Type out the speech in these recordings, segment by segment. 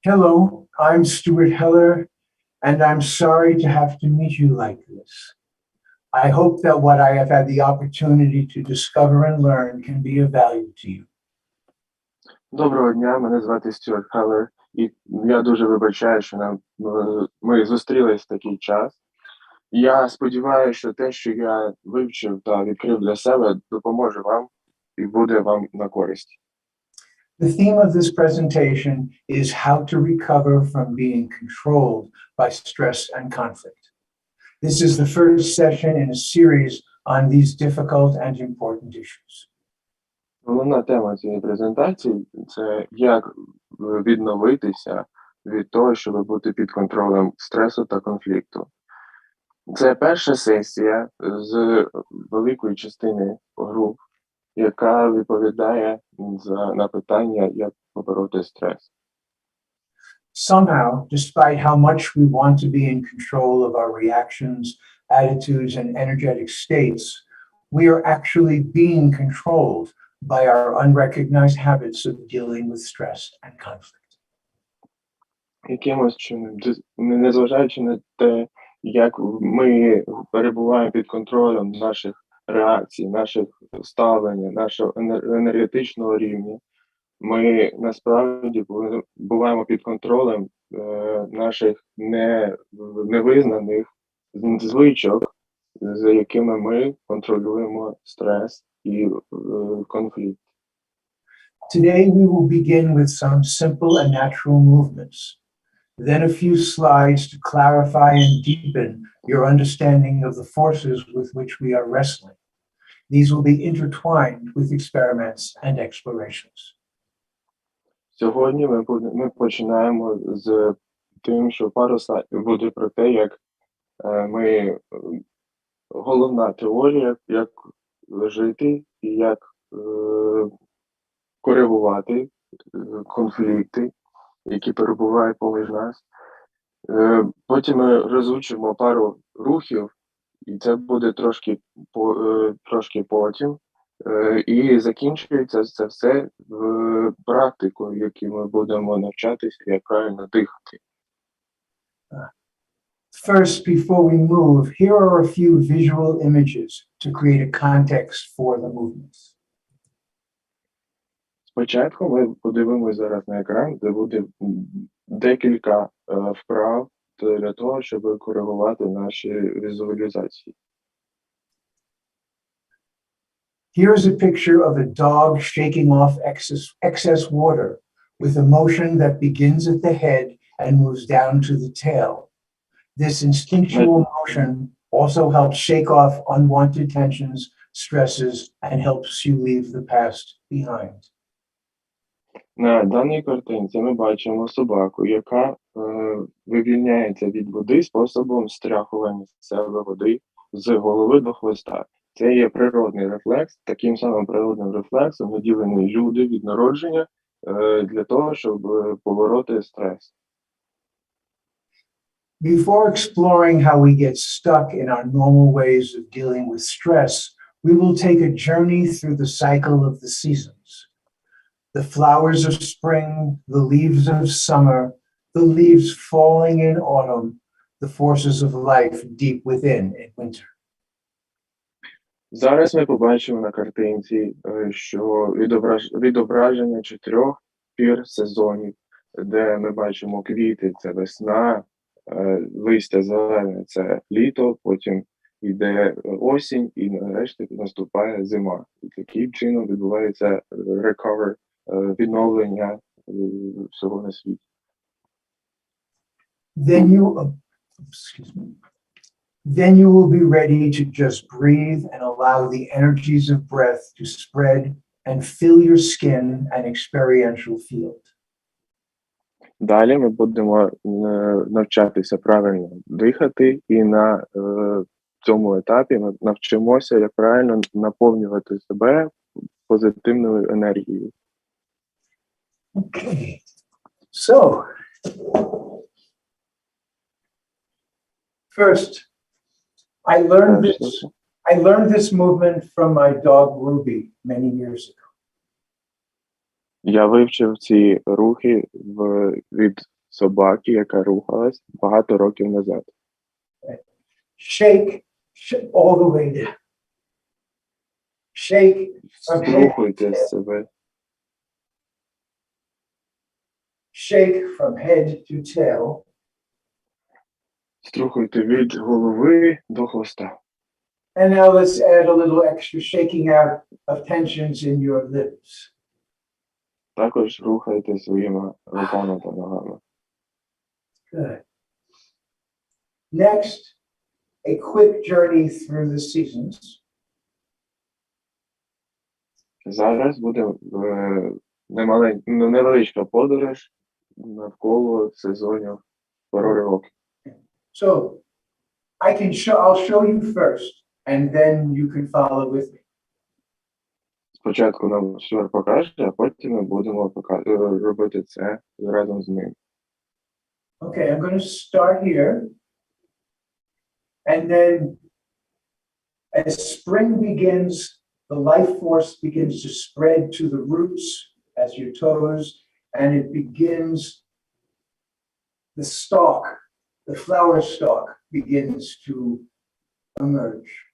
Hello, I'm Stюарт Хеллер, and I'm sorry to have to meet you like this. I hope that what I have had the opportunity to discover and learn can be of value to you. Доброго дня, мене звати Стюарт Хеллер, і я дуже вибачаю, що ми зустрілись в такий час. Я сподіваюся, що те, що я вивчив та відкрив для себе, допоможе вам і буде вам на користь. The theme of this presentation is how to recover from being controlled by stress and conflict. This is the first session in a series on these difficult and important issues. Головна тема цієї презентації – це як відновитися від того, щоб бути під контролем стресу та конфлікту. Це перша сесія з великої частини груп, яка відповідає на питання, як побороти стрес. Somehow, despite how much we want to be in control of our reactions, attitudes, and energetic states, we are actually being controlled by our unrecognized habits of dealing with stress and conflict. Якимось чином, незважаючи на те, як ми перебуваємо під контролем наших реакцій, наших ставлень, нашого енергетичного рівня, ми насправді буваємо під контролем наших невизнаних звичок, за якими ми контролюємо стрес і конфлікт. Today we will begin with some simple and natural movements, then a few slides to clarify and deepen your understanding of the forces with which we are wrestling. These will be intertwined with experiments and explorations. Сьогодні ми починаємо з тим, що пару слайдів буде про те, як головна теорія, як жити і як коригувати конфлікти, які перебувають поміж нас. Потім ми розучимо пару рухів, і це буде трошки потім. І закінчується це все в практику, яку ми будемо навчатися, як правильно дихати. First, before we move, here are a few visual images to create a context for the movements. Спочатку ми подивимося зараз на екран, де буде декілька вправ для того, щоб коригувати наші візуалізації. Here's a picture of a dog shaking off excess water with a motion that begins at the head and moves down to the tail. This instinctual motion also helps shake off unwanted tensions, stresses, and helps you leave the past behind. На даній картинці ми бачимо собаку, яка вивільняється від води способом стряхування з себе води з голови до хвоста. Це є природний рефлекс. Таким самим природним рефлексом наділені люди від народження для того, щоб побороти стрес. Before exploring how we get stuck in our normal ways of dealing with stress, we will take a journey through the cycle of the seasons. The flowers of spring, the leaves of summer, the leaves falling in autumn, the forces of life deep within in winter. Зараз ми побачимо на картинці, що відображення 4 пір сезонів, де ми бачимо квіти – це весна, листя зелене – це літо, потім йде осінь і нарешті наступає зима. І таким чином відбувається відновлення всього на світі. Then you will be ready to just breathe and allow the energies of breath to spread and fill your skin and experiential field. Далі ми будемо навчатися правильно дихати, і на цьому етапі ми навчимося, як правильно наповнювати себе позитивною енергією. Okay. So, first, I learned this movement from my dog Ruby many years ago. Я вивчив ці рухи від собаки, яка рухалась багато років назад. Shake all the way down. Shake from head to Струхуйте tail. себе. Shake from head to tail. Струхуйте від голови до хвоста. And now let's add a little extra shaking out of tensions in your lips. Також рухайте своїми руками та ногами. Good. Next, a quick journey through the seasons. Зараз буде невеличка подорож навколо сезонів пори року. So I'll show you first, and then you can follow with me. Спочатку нам Стюарт покаже, а потім ми будемо робити це разом з ним. Okay, I'm going to start here. And then as spring begins, the life force begins to spread to the roots as your toes, and it begins, the stalk, the flower stalk begins to emerge.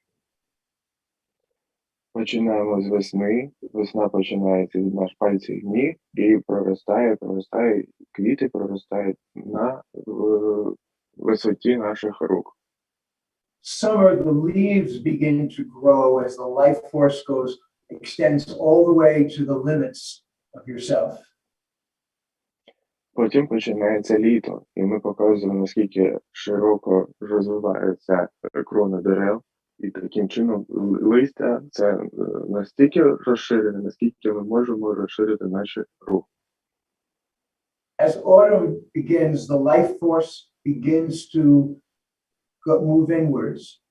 Починаємо з весни. Весна починається від наших пальців ніг і проростає, квіти проростають на висоті наших рук. Summer, the leaves begin to grow as the life force extends all the way to the limits of yourself. Потім починається літо, і ми показуємо, наскільки широко розвиваються крони дерев, і таким чином листя – це настільки розширене, наскільки ми можемо розширити наші рухи. As autumn begins, the life force begins to move inwards.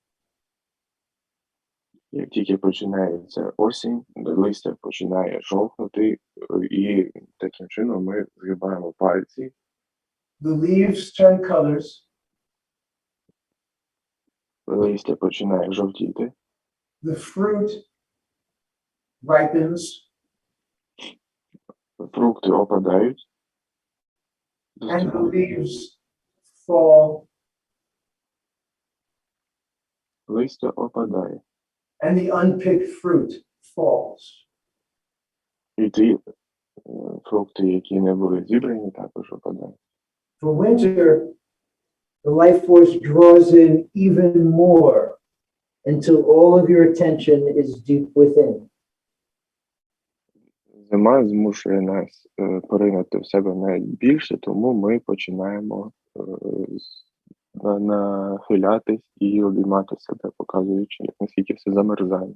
Як тільки починається осінь, листя починає жовтнути, і таким чином ми згибаємо пальці. The leaves turn colors. Листя починає жовтіти. The fruit ripens. Фрукти опадають. And the leaves fall. Листя опадає. And the unpicked fruit falls. І ті фрукти, які не були зібрані, також опадають. For winter, the life force draws in even more until all of your attention is deep within. Зима змушує нас поринути в себе найбільше, тому ми починаємо нахилятись і обіймати себе, показуючи, наскільки все замерзає.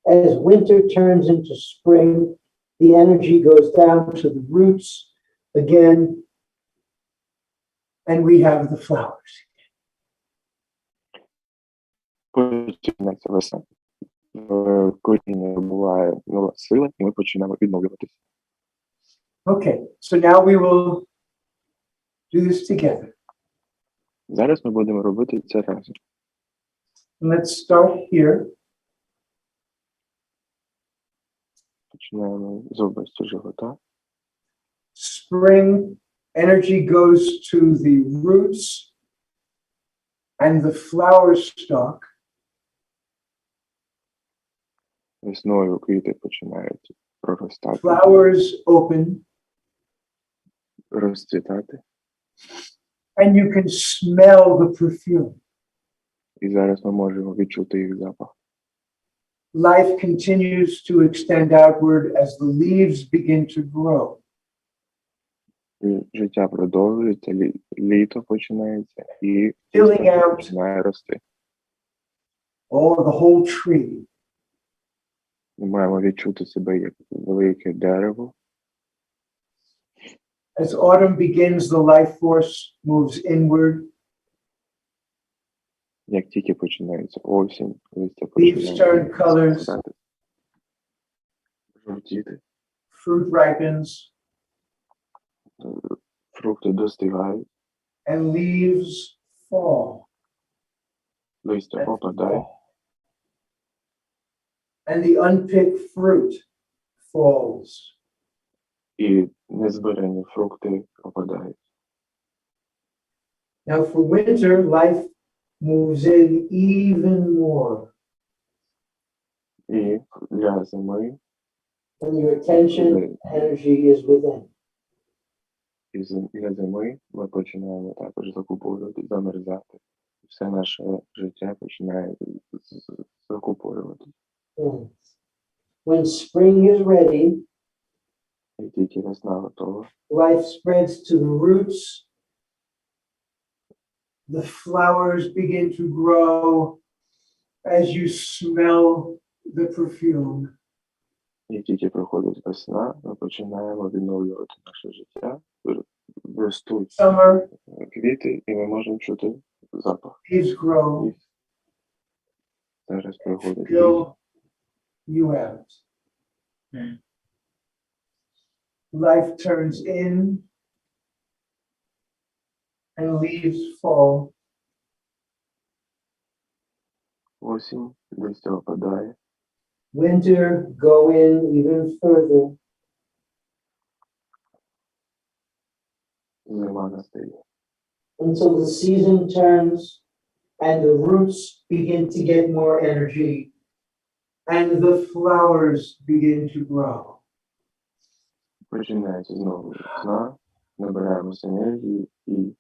As winter turns into spring, the energy goes down to the roots. Again, and we have the flowers. Починається весна. В коріння буває нова сила, і ми починаємо відновлюватися. Okay, so now we will do this together. Зараз ми будемо робити це разом. Let's start here. Починаємо з області живота. Spring energy goes to the roots and the flower stalk. Весною квіти починають проростати, Flowers open, розцвітати. and you can smell the perfume. І зараз ми можемо відчути їх запах. Life continues to extend outward as the leaves begin to grow. І життя продовжується, літо починається, і Filling листя out починає рости. the whole tree. Ми маємо відчути себе як велике дерево. As autumn begins, the life force moves inward. Як тільки починається осінь, листя Leaves turn colors. починає жовтіти, Fruit ripens, фрукти достигають, and leaves fall. листя опадає, And the unpicked fruit falls. і незбирані фрукти опадають. Now for winter, life moves in even more. І для зими, And your attention energy is within. для зими ми починаємо також закуповувати, замерзати. Все наше життя починає закуповувати. Yes. When spring is ready, І тільки весна готова, life spreads to the roots. The flowers begin to grow as you smell the perfume. і тільки приходить весна, ми починаємо відновлювати наше життя, ростуть Summer, квіти, і ми можемо чути запах. leaves grow, І зараз приходить fill you out. Life turns in and leaves fall. осінь, листя опадає, Winter go in even further. зима настає. Until the season turns and the roots begin to get more energy and the flowers begin to grow. Починається знову весна, набираємося енергії, і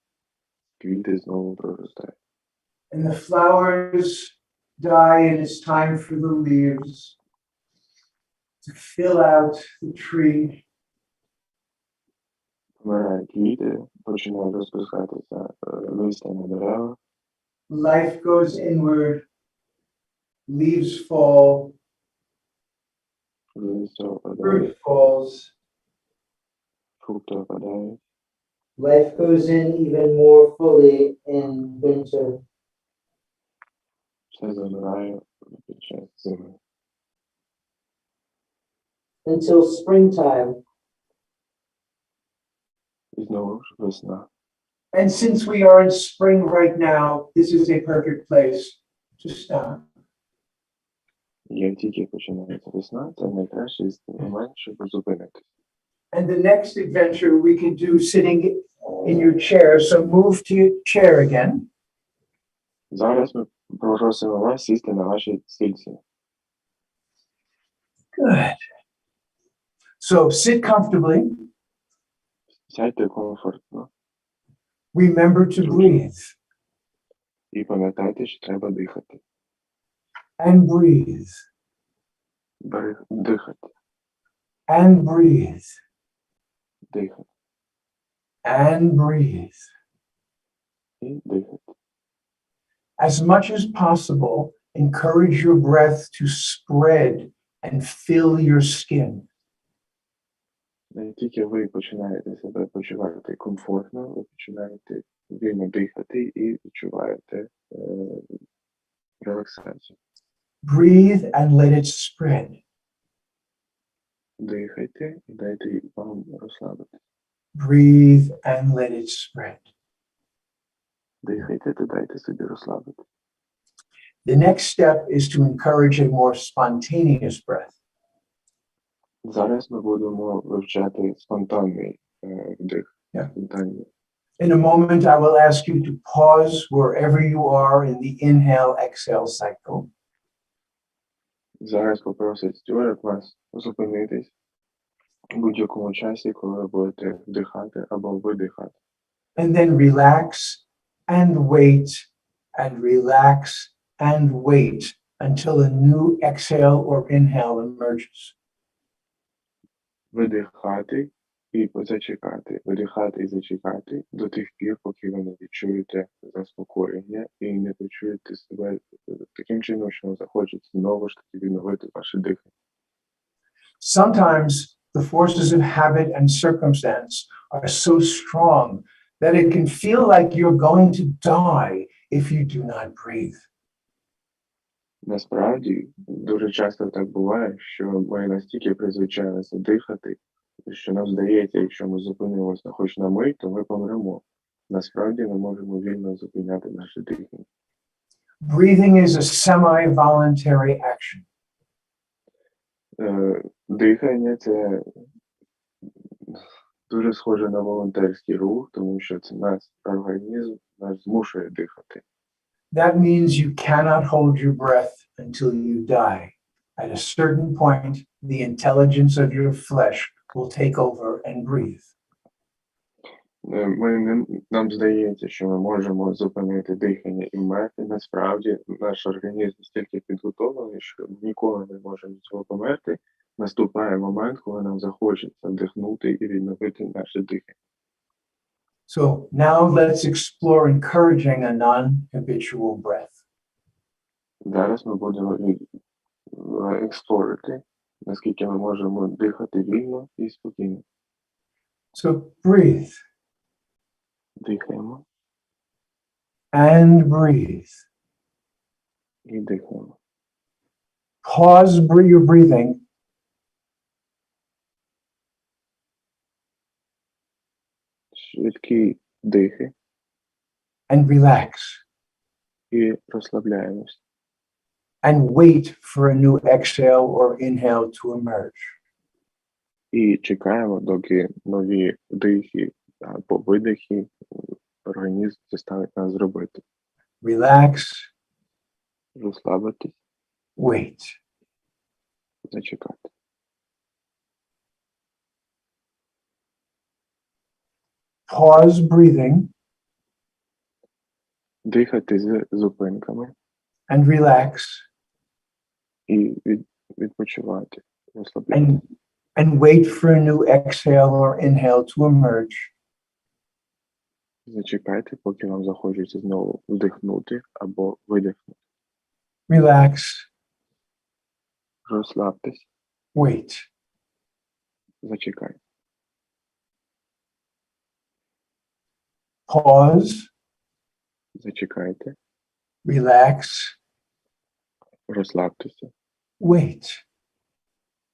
квіти знову проростають. And the flowers die and it's time for the leaves to fill out the tree. Помирають квіти, починають розпускатися листя на дерева, Life goes inward, leaves fall, листя опадає, fruit falls. фрукти опадають, Life goes in even more fully in winter. все замирає під час зими. Until springtime. І знову ж весна. And since we are in spring right now, this is a perfect place to stop. Як тільки починається весна, це найкращий момент, щоб зупинитися. And the next adventure we can do sitting in your chair. So move to your chair again. Зараз ми просимо вас сісти на ваші стільці. Good. So sit comfortably. Сядьте комфортно Remember to breathe і пам'ятайте, що треба дихати. and breathe Дихати, and breathe дихати and breathe. і дихати. As much as possible, encourage your breath to spread and fill your skin. Не тільки ви починаєте себе почувати комфортно, ви починаєте вільно дихати і відчуваєте релаксацію. Breathe and let it spread. Дихайте і дайте вам розслабитися. Breathe and let it spread. Дихайте та дайте собі розслабитися. The next step is to encourage a more spontaneous breath. Зараз ми будемо вивчати спонтанний вдих. Yeah. Спонтанний. In a moment, I will ask you to pause wherever you are in the inhale-exhale cycle. Зараз попросить Стюарт вас зупинитись у будь-якому часі, коли ви будете вдихати або видихати. And then relax and wait and relax and wait until a new exhale or inhale emerges. Видихати і зачекати. Видихати і зачекати до тих пір, поки ви не відчуєте заспокоєння і не почуєте себе таким чином, що вам захочеться знову ж таки відновити ваше дихання. Sometimes the forces of habit and circumstance are so strong that it can feel like you're going to die if you do not breathe. Насправді, дуже часто так буває, що ми настільки призвичаїлися дихати, що нам здається, якщо ми зупинимося хоч на мить, то ми помремо. Насправді ми можемо вільно зупиняти наше дихання. Breathing is a semi-voluntary action. Дихання – це дуже схоже на волонтерський рух, тому що це наш організм нас змушує дихати. That means you cannot hold your breath until you die. At a certain point, the intelligence of your flesh will take over and breathe. Нам здається, що ми можемо зупинити дихання і вмерти. Насправді, наш організм стільки підготовлений, що ніколи не можемо від цього померти. Наступає момент, коли нам захочеться вдихнути і відновити наше дихання. So now let's explore encouraging a non-habitual breath. Зараз ми будемо експлорити, наскільки ми можемо дихати вільно і спокійно. So breathe Дихаємо and breathe. і дихаємо. Pause your breathing Швидкі дихи and relax і розслабляємось. and wait for a new exhale or inhale to emerge. І чекаємо, доки нові вдихи або видихи організм заставить нас зробити. Relax, Розслабитись, wait. зачекати. Pause breathing Дихати з зупинками and relax і відпочивати, розслабляти. and wait for a new exhale or inhale to emerge. Зачекайте, поки вам захочеться знову вдихнути або видихнути. Relax, Розслабтесь, wait. зачекайте. Pause, Зачекайте, relax, розслабтеся, wait.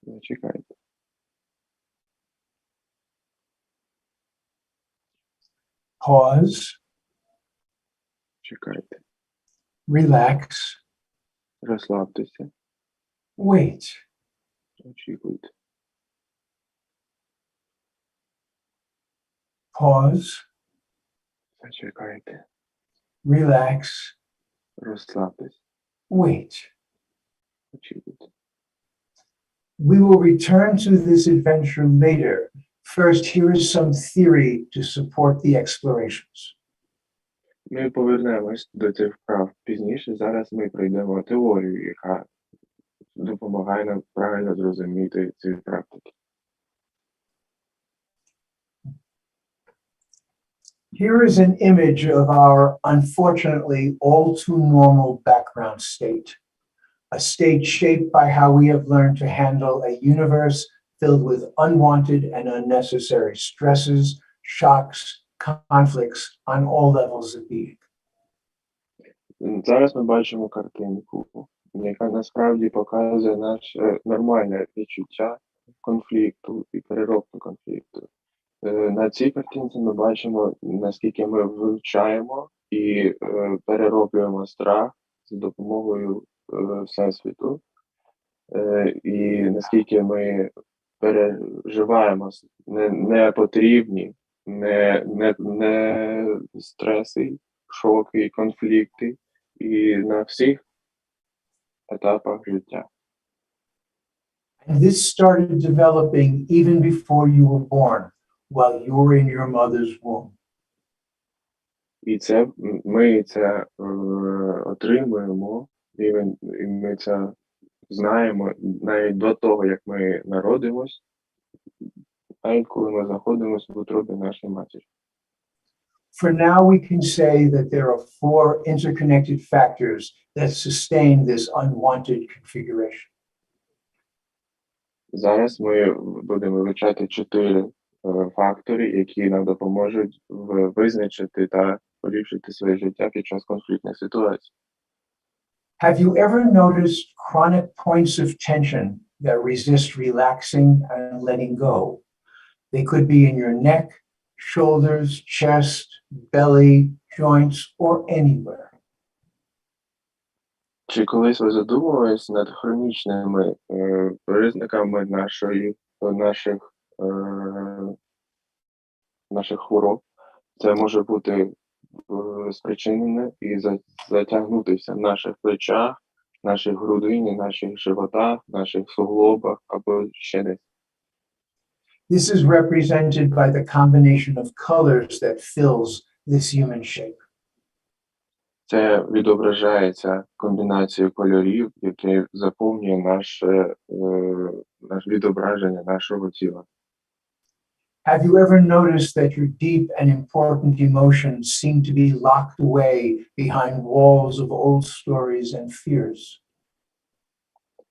зачекайте. Pause, Чекайте, relax, розслабтеся, wait. очікуйте. Pause, Зачекайте, relax, розслабтесь, wait. очікуйте. We will return to this adventure later. First, here is some theory to support the explorations. Ми повернемось до цих вправ пізніше. Зараз ми пройдемо теорію, яка допомагає нам правильно зрозуміти ці практики. Here is an image of our unfortunately all too normal background state, a state shaped by how we have learned to handle a universe filled with unwanted and unnecessary stresses, shocks, conflicts on all levels of being. Зараз ми бачимо картинку, яка насправді показує наше нормальне відчуття конфлікту і переробку конфлікту. На цій картинці ми бачимо, наскільки ми вивчаємо і перероблюємо страх за допомогою Всесвіту, і наскільки ми переживаємо непотрібні, не стреси, шоки, конфлікти і на всіх етапах життя. And this started developing even before you were born, while you were in your mother's womb. І це ми це отримуємо, і ми це знаємо навіть до того, як ми народимось, навіть коли ми знаходимося в утробі нашої матері. For now, we can say that there are 4 interconnected factors that sustain this unwanted configuration. Зараз ми будемо вивчати 4 фактори, які нам допоможуть визначити та поліпшити своє життя під час конфліктних ситуацій. Have you ever noticed chronic points of tension that resist relaxing and letting go? They could be in your neck, shoulders, chest, belly, joints, or anywhere. Чи колись ви задумувались над хронічними признаками наших хвороб? Це може бути спричинене і затягнутися в наших плечах, наших грудині, наших животах, наших суглобах або ще десь. This is represented by the combination of colors that fills this human shape. Це відображається комбінацією кольорів, які заповнює наше відображення нашого тіла. Have you ever noticed that your deep and important emotions seem to be locked away behind walls of old stories and fears?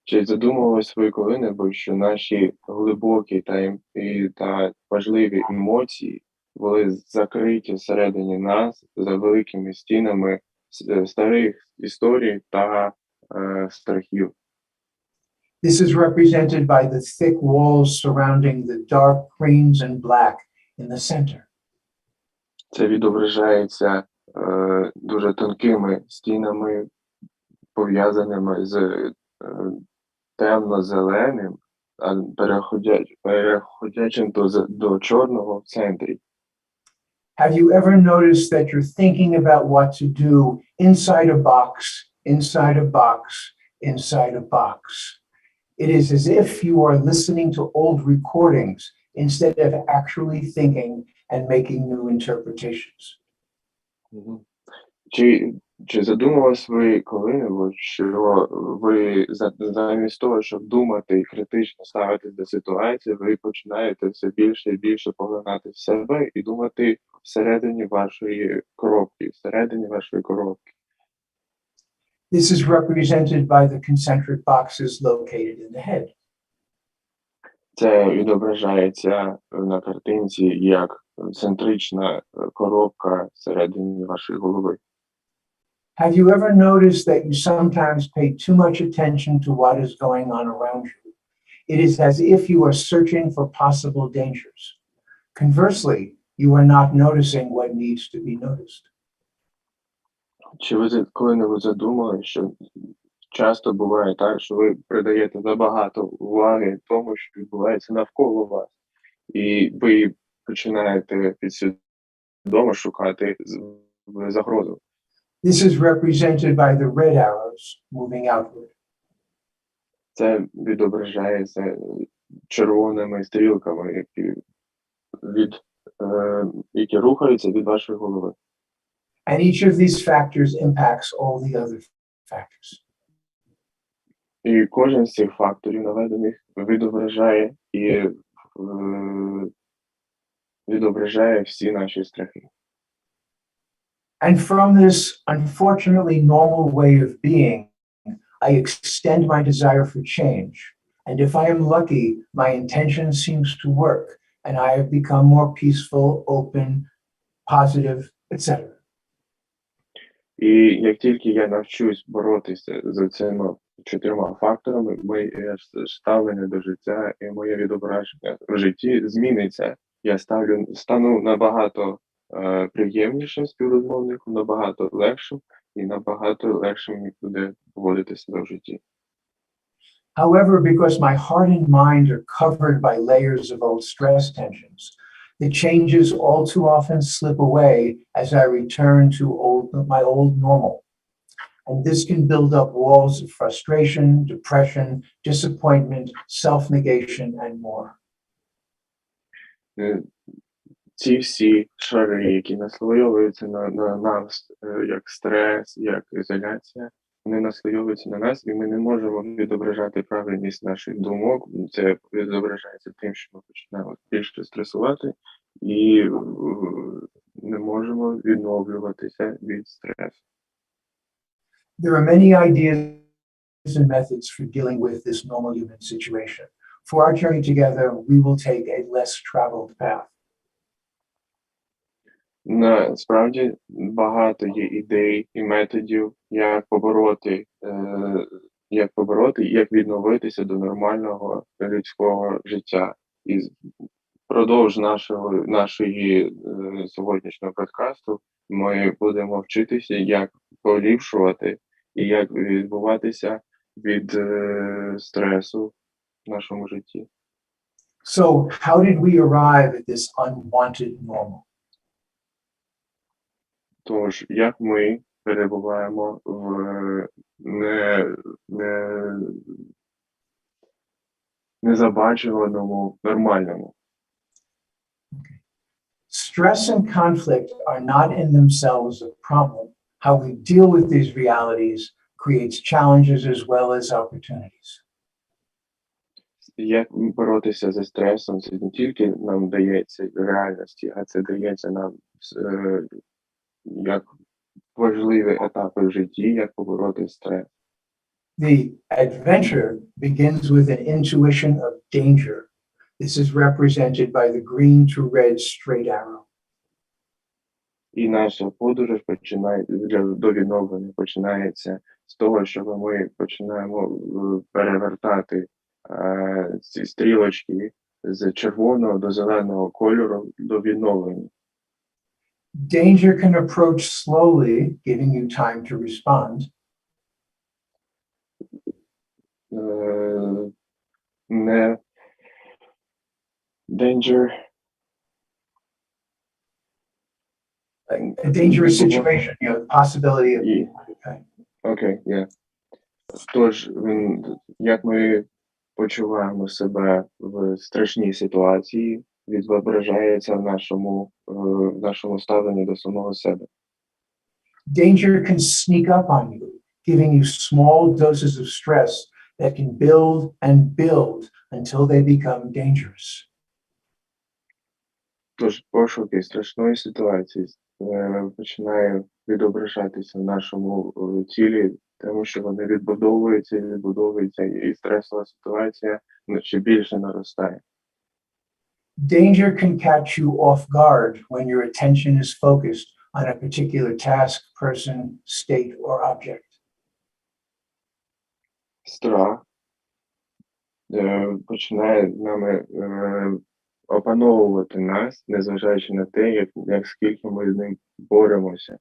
Чи задумувались ви коли-небудь, що наші глибокі та важливі емоції були закриті всередині нас за великими стінами старих історій та страхів? This is represented by the thick walls surrounding the dark greens and black in the center. Це відображається дуже тонкими стінами, пов'язаними з темно-зеленим, переходячим до чорного в центрі. Have you ever noticed that you're thinking about what to do inside a box, inside a box, inside a box? It is as if you are listening to old recordings instead of actually thinking and making new interpretations. Чи задумувались ви коли-небудь, що ви замість того, щоб думати і критично ставитись до ситуації, ви починаєте все більше і більше поглинати в себе і думати всередині вашої коробки, This is represented by the concentric boxes located in the head. Це відображається на картинці як центрична коробка всередині вашої голови. Have you ever noticed that you sometimes pay too much attention to what is going on around you? It is as if you are searching for possible dangers. Conversely, you are not noticing what needs to be noticed. Чи ви коли-небудь задумали, що часто буває так, що ви придаєте забагато уваги тому, що відбувається навколо вас, і ви починаєте підсвідомо шукати загрозу? This is represented by the red arrows moving outward. Це відображається червоними стрілками, які рухаються від вашої голови. And each of these factors impacts all the other factors. І кожен з цих факторів наведених відображає всі наші страхи. And from this unfortunately normal way of being, I extend my desire for change. And if I am lucky, my intention seems to work, and I have become more peaceful, open, positive, etc. І як тільки я навчусь боротися з цими 4 факторами, моє ставлення до життя і моє відображення в житті зміниться. Я стану набагато приємнішим співрозмовником, набагато легшим, і набагато легше мені буде поводити себе в житті. However, because my heart and mind are covered by layers of old stress tensions, the changes all too often slip away as I return to my old normal. And this can build up walls of frustration, depression, disappointment, self-negation, and more. Ці всі шари, які наслоюються на нас, як стрес, як ізоляція, вони наслоюються на нас, і ми не можемо відображати правильність наших думок. Це відображається тим, що ми починаємо більше стресувати і не можемо відновлюватися від стресу. There are many ideas and methods for dealing with this normal human situation. For our journey together, we will take a less traveled path. Насправді багато є ідей і методів, як побороти, як відновитися до нормального людського життя. І впродовж нашої сьогоднішнього подкасту ми будемо вчитися, як поліпшувати і як відбуватися від стресу в нашому житті. So, how did we arrive at this unwanted normal? Тож, як ми перебуваємо в незабачуваному нормальному? Stress and conflict are not in themselves a problem. How we deal with these realities creates challenges as well as opportunities. Як боротися зі стресом, це не тільки нам дається в реальності, а це дається нам як важливі етапи в житті, як побороти стрес. The adventure begins with an intuition of danger. This is represented by the green to red straight arrow. І наша подорож до відновлення починається з того, що ми починаємо перевертати ці стрілочки з червоного до зеленого кольору до відновлення. Danger can approach slowly, giving you time to respond. Danger. A dangerous situation, you know, the possibility of... Okay, yeah. Тож, як ми почуваємо себе в страшній ситуації, відображається в нашому ставленні до самого себе. Danger can sneak up on you, giving you small doses of stress that can build and build until they become dangerous. Тож пошуки страшної ситуації починає відображатися в нашому тілі, тому що вони відбудовуються, і стресова ситуація ще більше наростає. Danger can catch you off guard when your attention is focused on a particular task, person, state, or object. Страх починає нами опановувати нас, незважаючи на те, як скільки ми з ним боремося.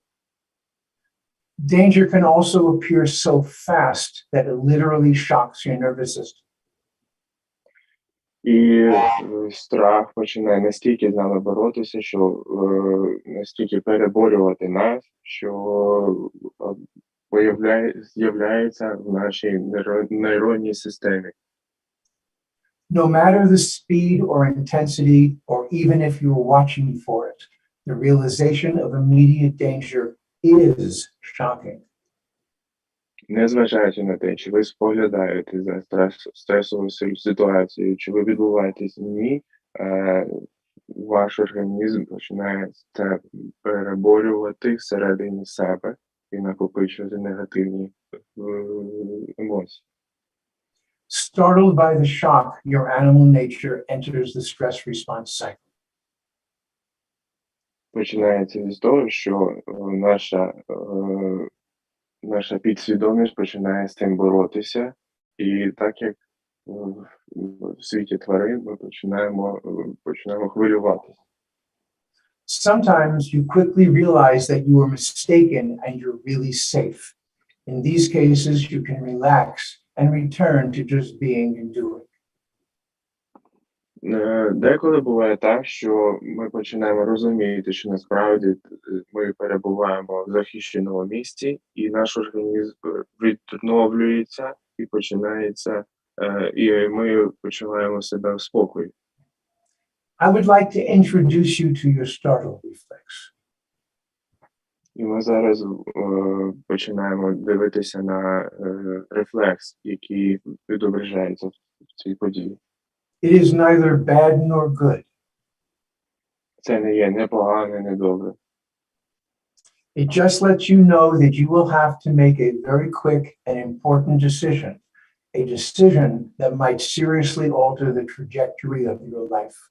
Danger can also appear so fast that it literally shocks your nervous system. І страх починає настільки з нами боротися, що настільки переборювати нас, що з'являється в нашій нейронній системі. No matter the speed or intensity, or even if you're watching for it, the realization of immediate danger is shocking. Незважаючи на те, чи ви споглядаєте за стресовою ситуацією, чи ви відбуваєтесь в ній, ваш організм починає це переборювати всередині себе і накопичувати негативні емоції. Startled by the shock, your animal nature enters the stress response cycle. починається з того, що наша підсвідомість починає з цим боротися, і так як в світі тварин ми починаємо хвилюватися. Sometimes you quickly realize that you were mistaken and you're really safe. In these cases, you can relax and return to just being and doing. Деколи буває так, що ми починаємо розуміти, що насправді ми перебуваємо в захищеному місці, і наш організм відновлюється і починається, і ми почуваємо себе в спокої. I would like to introduce you to your startle reflex. І ми зараз починаємо дивитися на рефлекс, який відображається в цій події. It is neither bad nor good. Це не є не погано, не добре. It just lets you know that you will have to make a very quick and important decision, a decision that might seriously alter the trajectory of your life.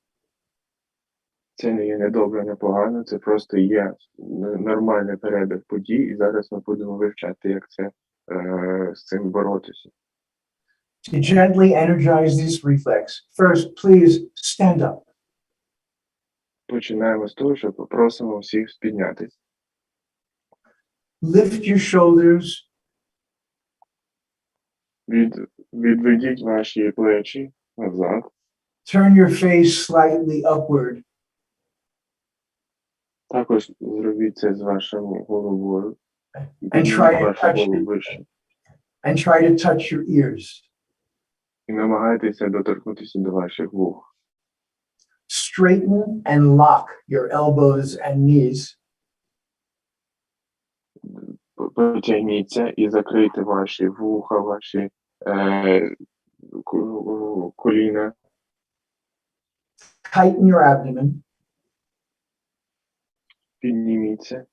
Це не є не добре, не погано, це просто є нормальний перебіг подій, і зараз ми будемо вивчати, як з цим боротися. To gently energize this reflex, first, please stand up. Починаємо з того, що попросимо всіх піднятися. Lift your shoulders. Відведіть ваші плечі назад. Turn your face slightly upward. Також зробіть це з вашою головою. And try to touch your ears. І намагайтеся доторкнутися до ваших вух. Straighten and lock your elbows and knees. Потягніться і закрийте ваші вуха, ваші коліна. Tighten your abdomen. Підніміться.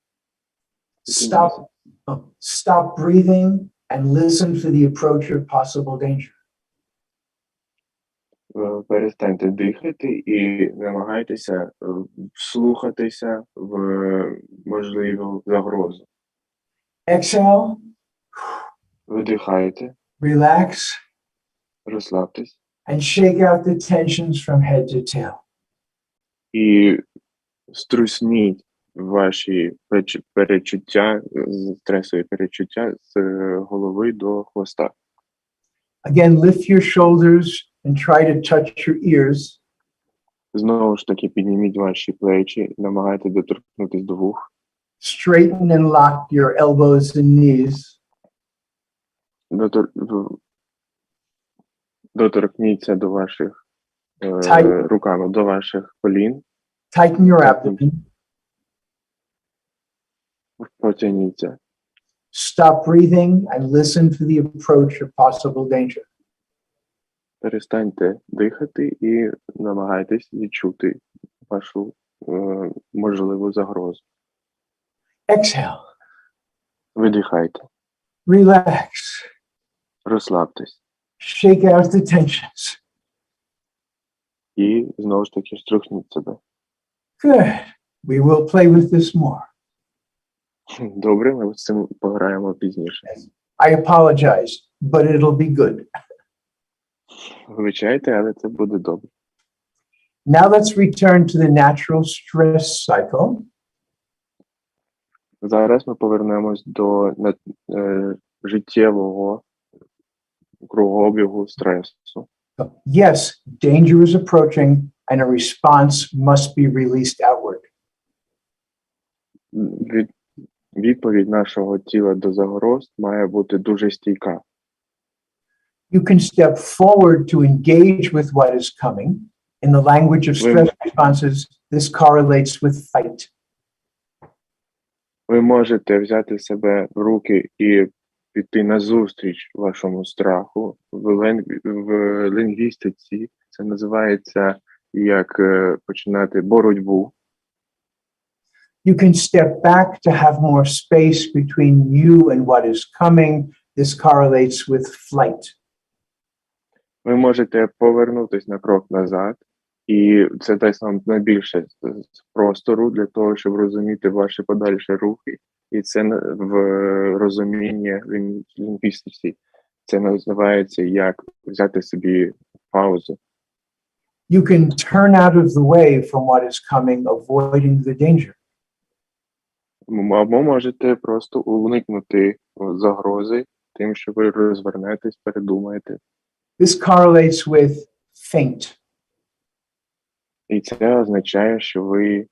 Stop breathing and listen for the approach of possible danger. Перестаньте дихати і намагайтеся вслухатися в можливу загрозу. Exhale. Видихайте. Relax. Розслабтесь. And shake out the tensions from head to tail. І струсніть ваші перечуття, стресові перечуття з голови до хвоста. Again, lift your shoulders and try to touch your ears. Знову ж таки, підніміть ваші плечі, намагайтеся доторкнутися до вух. Straighten and lock your elbows and knees. Доторкніться до ваших руками, до ваших колін. Tighten your abdomen. Потягніться. Stop breathing and listen for the approach of possible danger. Перестаньте дихати і намагайтесь відчути вашу можливу загрозу. Exhale. Видихайте. Relax. Розслабтесь. Shake out the tensions. І знову ж таки струхніть себе. Good. We will play with this more. Добре, ми з цим пограємо пізніше. I apologize, but it'll be good. Вибачайте, але це буде добре. Now let's return to the natural stress cycle. Зараз ми повернемось до життєвого кругообігу стресу. Yes, danger is approaching and a response must be released outward. Відповідь нашого тіла до загроз має бути дуже стійка. You can step forward to engage with what is coming. In the language of stress responses, this correlates with fight. Ви можете взяти себе в руки і піти назустріч вашому страху. В лінгвістиці це називається як починати боротьбу. You can step back to have more space between you and what is coming. This correlates with flight. Ви можете повернутися на крок назад І це дасть нам найбільше простору для того, щоб розуміти ваші подальші рухи. І це в розумінні лінгвістиці. Це називається як взяти собі паузу. You can turn out of the way from what is coming, avoiding the danger. Або можете просто уникнути загрози тим, що ви розвернетесь, передумаєте. This correlates with faint. І це означає, що ви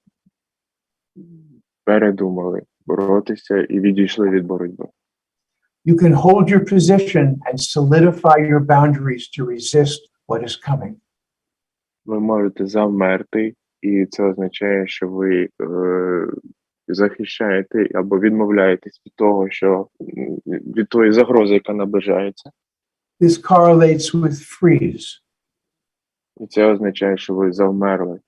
передумали боротися і відійшли від боротьби. You can hold your position and solidify your boundaries to resist what is coming. Ви можете завмерти, і це означає, що ви захищаєте або відмовляєтесь від того, що від тої загрози, яка наближається. This correlates with freeze. І це означає, що ви завмерли.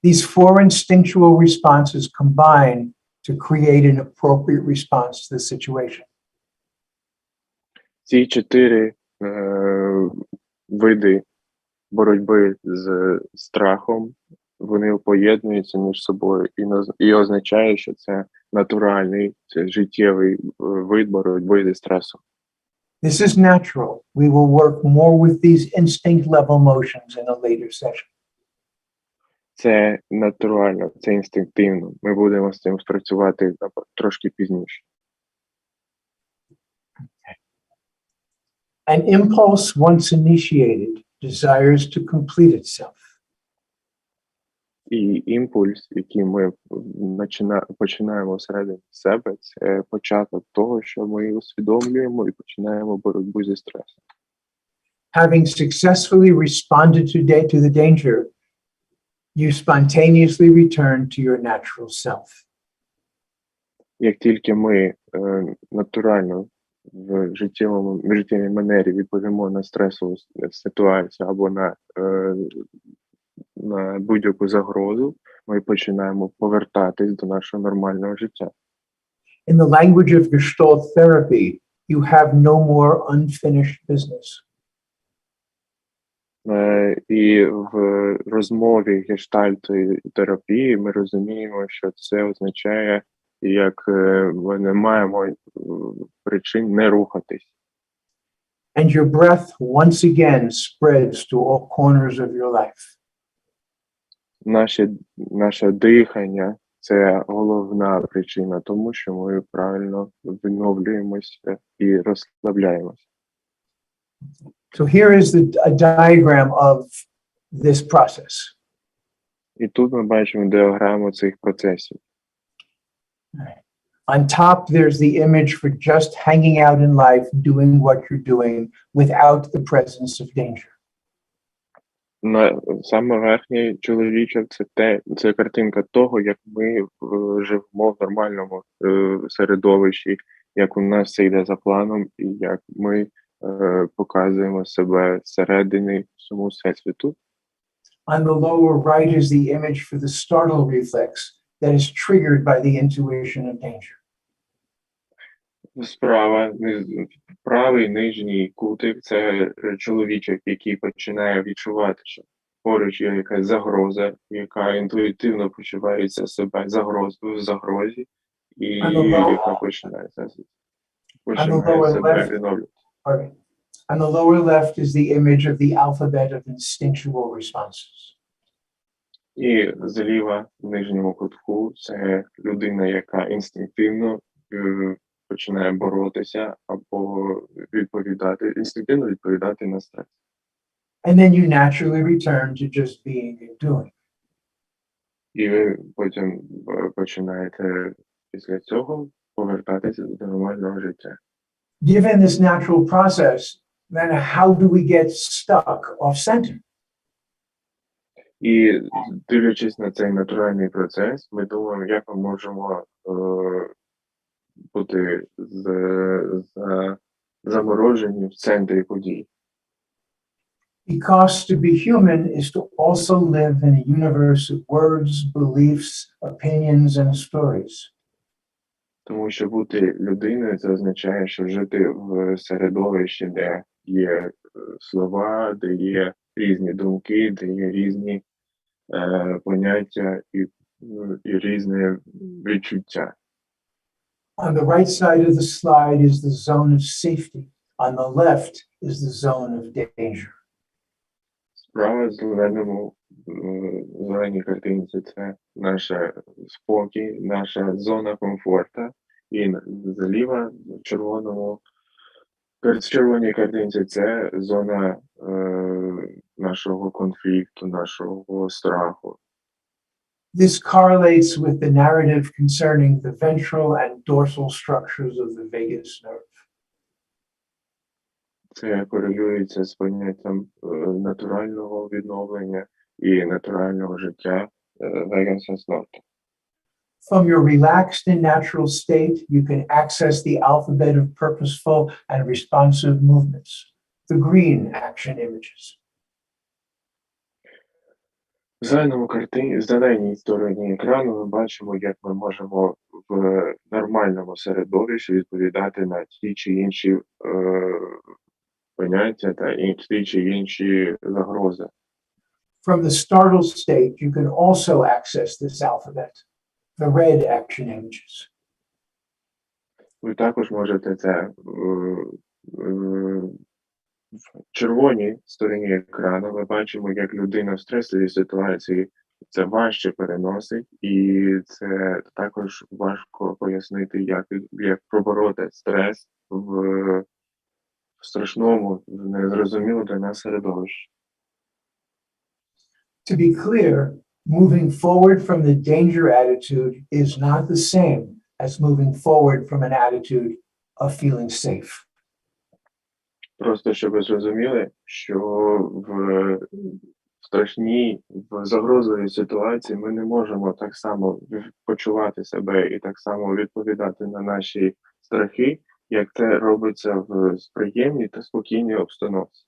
These four instinctual responses combine to create an appropriate response to the situation. Ці 4 види боротьби з страхом, вони поєднуються між собою і означає, що це натуральний, це життєвий вид боротьби зі стресом. This is natural. We will work more with these instinct level motions in a later session. Це натурально, це інстинктивно. Ми будемо з цим спрацювати трошки пізніше. An impulse once initiated desires to complete itself. І імпульс, який ми починаємо всередині себе, це початок того, що ми усвідомлюємо і починаємо боротьбу зі стресом. Having successfully responded to the danger, you spontaneously return to your natural self. Як тільки ми натурально в життєвій манері відповімо на стресову ситуацію або на будь-яку загрозу, ми починаємо повертатись до нашого нормального життя. In the language of Gestalt therapy, you have no more unfinished business. І в розмові гештальтової терапії ми розуміємо, що це означає, як ми не маємо причин не рухатись. And your breath once again spreads to all corners of your life. Наше дихання – це головна причина тому, що ми правильно відновлюємося і розслабляємося. So here is a diagram of this process. І тут ми бачимо діаграму цих процесів. On top, there's the image for just hanging out in life, doing what you're doing without the presence of danger. Саме верхній чоловічок це картинка того, як ми живемо в нормальному середовищі, як у нас все йде за планом, і як ми показуємо себе зсередини всьому всесвіту. On the lower right is the image for the startle reflex that is triggered by the intuition of danger. Правий нижній кутик – це чоловічок, який починає відчувати, що поруч є якась загроза, яка інтуїтивно почувається себе в загрозі, і яка починає себе відновлювати. On the lower left is the image of the alphabet of instinctual responses. І зліва в нижньому кутку це людина, яка інстинктивно починає боротися або інстинктивно відповідати на стрес. And then you naturally return to just being and doing. І ви потім починаєте після цього повертатися до нормального життя. Given this natural process, then how do we get stuck off center? І дивлячись на цей натуральний процес, ми думаємо, як ми можемо бути заморожені в центрі подій. Because to be human is to also live in a universe of words, beliefs, opinions, and stories. Тому що бути людиною – це означає, що жити в середовищі, де є слова, де є різні думки, де є різні поняття і різне відчуття. On the right side of the slide is the zone of safety. On the left is the zone of danger. Справа в зеленій картинці це наш спокій, наша зона комфорту, і зліва в червоній картинці це зона нашого конфлікту, нашого страху. This correlates with the narrative concerning the ventral and dorsal structures of the vagus nerve. Це корелюється з поняттям натурального відновлення і натурального життя вегенсенс норти. From your relaxed and natural state, you can access the alphabet of purposeful and responsive movements, the green action images. В зеленій стороні екрану ми бачимо, як ми можемо в нормальному середовищі відповідати на ті чи інші поняття та ті чи інші загрози. From the startled state, you can also access this alphabet, the red action images. Ви також можете це в червоній стороні екрану. Ми бачимо, як людина в стресовій ситуації це важче переносить, і це також важко пояснити, як побороти стрес в страшному, незрозумілому для нас середовищі. To be clear, moving forward from the danger attitude is not the same as moving forward from an attitude of feeling safe. Просто щоб ви зрозуміли, що в страшній, в загрозливій ситуації ми не можемо так само почувати себе і так само відповідати на наші страхи, як це робиться в приємній та спокійній обстановці.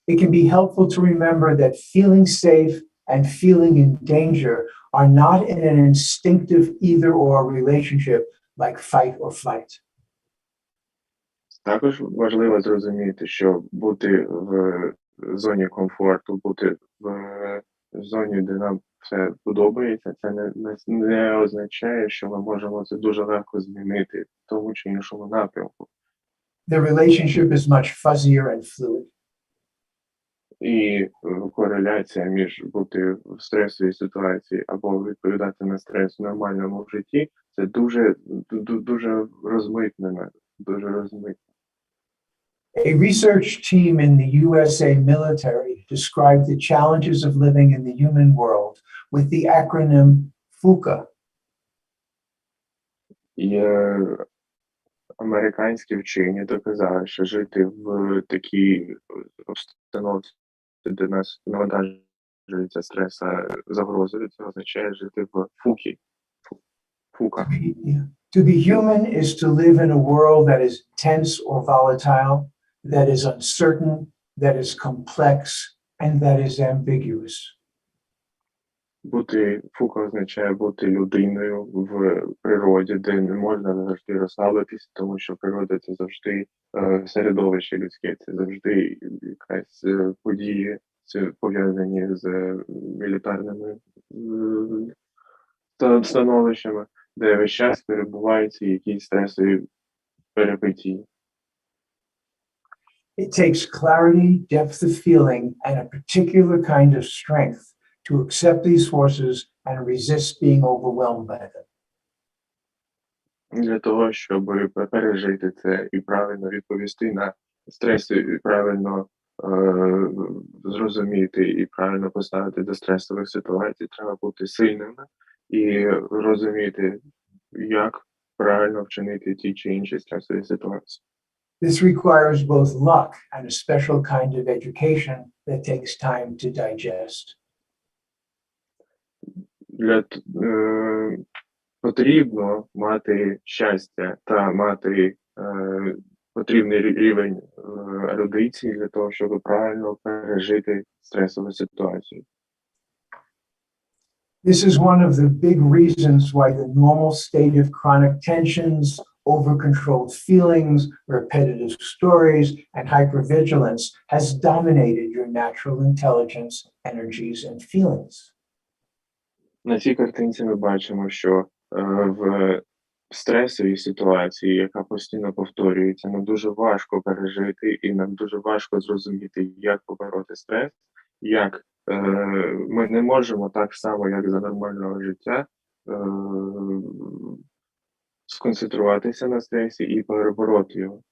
It can be helpful to remember that feeling safe and feeling in danger are not in an instinctive either-or relationship like fight or flight. Також важливо зрозуміти, що бути в зоні комфорту, бути в зоні, де нам все подобається, це не означає, що ми можемо це дуже легко змінити в тому чи іншому напрямку. The relationship is much fuzzier and fluid. І кореляція між бути в стресовій ситуації або відповідати на стрес в нормальному житті, це дуже розмитнено, дуже розмитнено. A research team in the USA military described the challenges of living in the human world with the acronym FUCA. І американські вчені доказали, що жити в такій обстановці, де нас навантажується стрес, загрозою, це означає жити в фукі. Фука. To be human is to live in a world that is tense or volatile, that is uncertain, that is complex, and that is ambiguous. Бути фука означає бути людиною в природі, де не можна завжди розслабитися, тому що природа це завжди середовище людське, це завжди якась події, це пов'язані з мілітарними становищами, де весь час перебуваються якісь стресові перипетії. It takes clarity, depth of feeling, and a particular kind of strength to accept these forces and resist being overwhelmed by them. Для того, щоб пережити це і правильно відповісти на стрес, і правильно зрозуміти, і правильно поставити до стресових ситуацій, треба бути сильними і розуміти, як правильно вчинити ті чи інші стресові ситуації. This requires both luck and a special kind of education that takes time to digest. Потрібно мати щастя та мати потрібний рівень ерудиції для того, щоб правильно пережити стресову ситуацію. This is one of the big reasons why the normal state of chronic tensions over-controlled feelings, repetitive stories, and hypervigilance has dominated your natural intelligence, energies, and feelings. На цій картинці ми бачимо, що в стресовій ситуації, яка постійно повторюється, нам дуже важко пережити і нам дуже важко зрозуміти, як побороти стрес, як ми не можемо так само, як за нормального життя, сконцентруватися на стресі і перебороти його.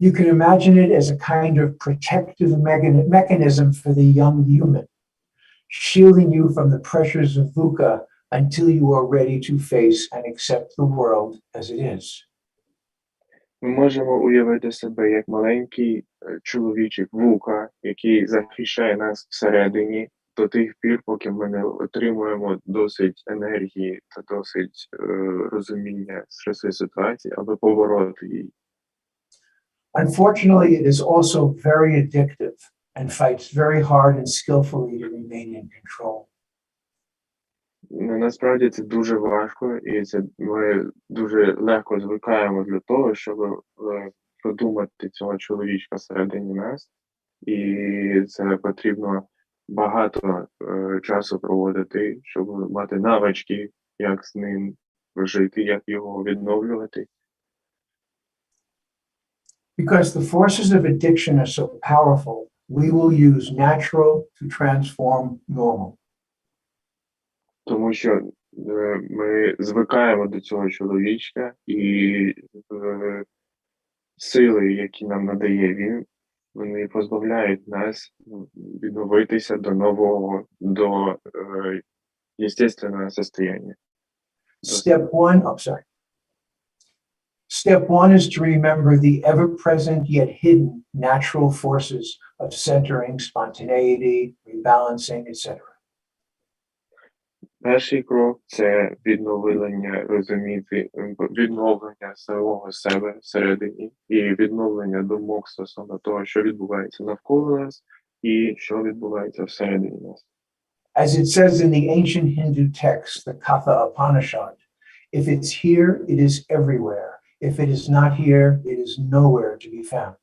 You can imagine it as a kind of protective mechanism for the young human, shielding you from the pressures of VUCA until you are ready to face and accept the world as it is. Ми можемо уявити себе як маленький чоловічик вука, який захищає нас всередині до тих пір, поки ми не отримуємо досить енергії та досить розуміння стресової ситуації, аби побороти її. Unfortunately, it is also very addictive and fights very hard and skillfully to remain in control. Насправді це дуже важко, і ми дуже легко звикаємо для того, щоб продумати цього чоловічка всередині нас, і це потрібно багато часу проводити, щоб мати навички, як з ним жити, як його відновлювати. Because the forces of addiction are so powerful, we will use natural to transform normal. Тому що ми звикаємо до цього чоловічка, і сили, які нам надає він, вони позбавляють нас відновитися до нового, до естественного состояння. Step one is to remember the ever-present yet hidden natural forces of centering, spontaneity, rebalancing, etc. Перший крок – це відновлення самого себе всередині і відновлення думок стосовно того, що відбувається навколо нас і що відбувається всередині нас. As it says in the ancient Hindu text, the Katha Upanishad, if it's here, it is everywhere. If it is not here, it is nowhere to be found.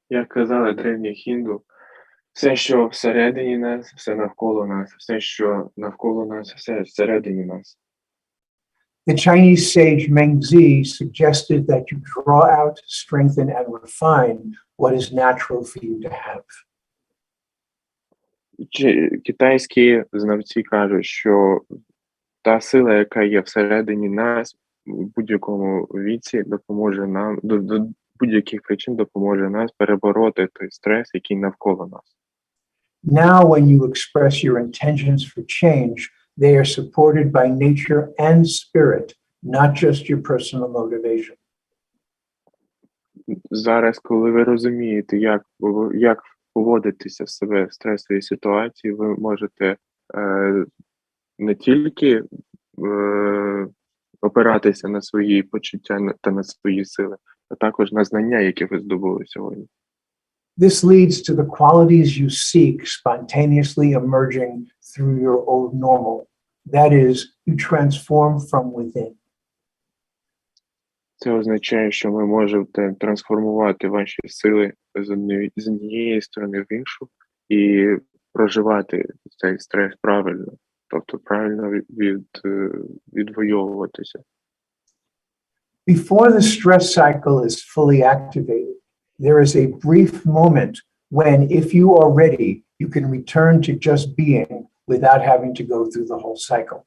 Як казали древні хінду, все, що всередині нас, все навколо нас, все, що навколо нас, все всередині нас. The Chinese sage Mengzi suggested that you draw out, strengthen, and refine what is natural for you to have. Китайські знавці кажуть, що та сила, яка є всередині нас, в будь-якому віці допоможе нам, до будь-яких причин допоможе нас перебороти той стрес, який навколо нас. Now, when you express your intentions for change, they are supported by nature and spirit, not just your personal motivation. Зараз, коли ви розумієте, як поводитися в себе в стресовій ситуації, ви можете не тільки опиратися на свої почуття та на свої сили, а також на знання, які ви здобули сьогодні. This leads to the qualities you seek spontaneously emerging through your old normal. That is, you transform from within. Це означає, що ви можете трансформувати ваші сили з однієї сторони в іншу і проживати цей стрес правильно, тобто правильно відвоюватися. Before the stress cycle is fully activated, there is a brief moment when, if you are ready, you can return to just being without having to go through the whole cycle.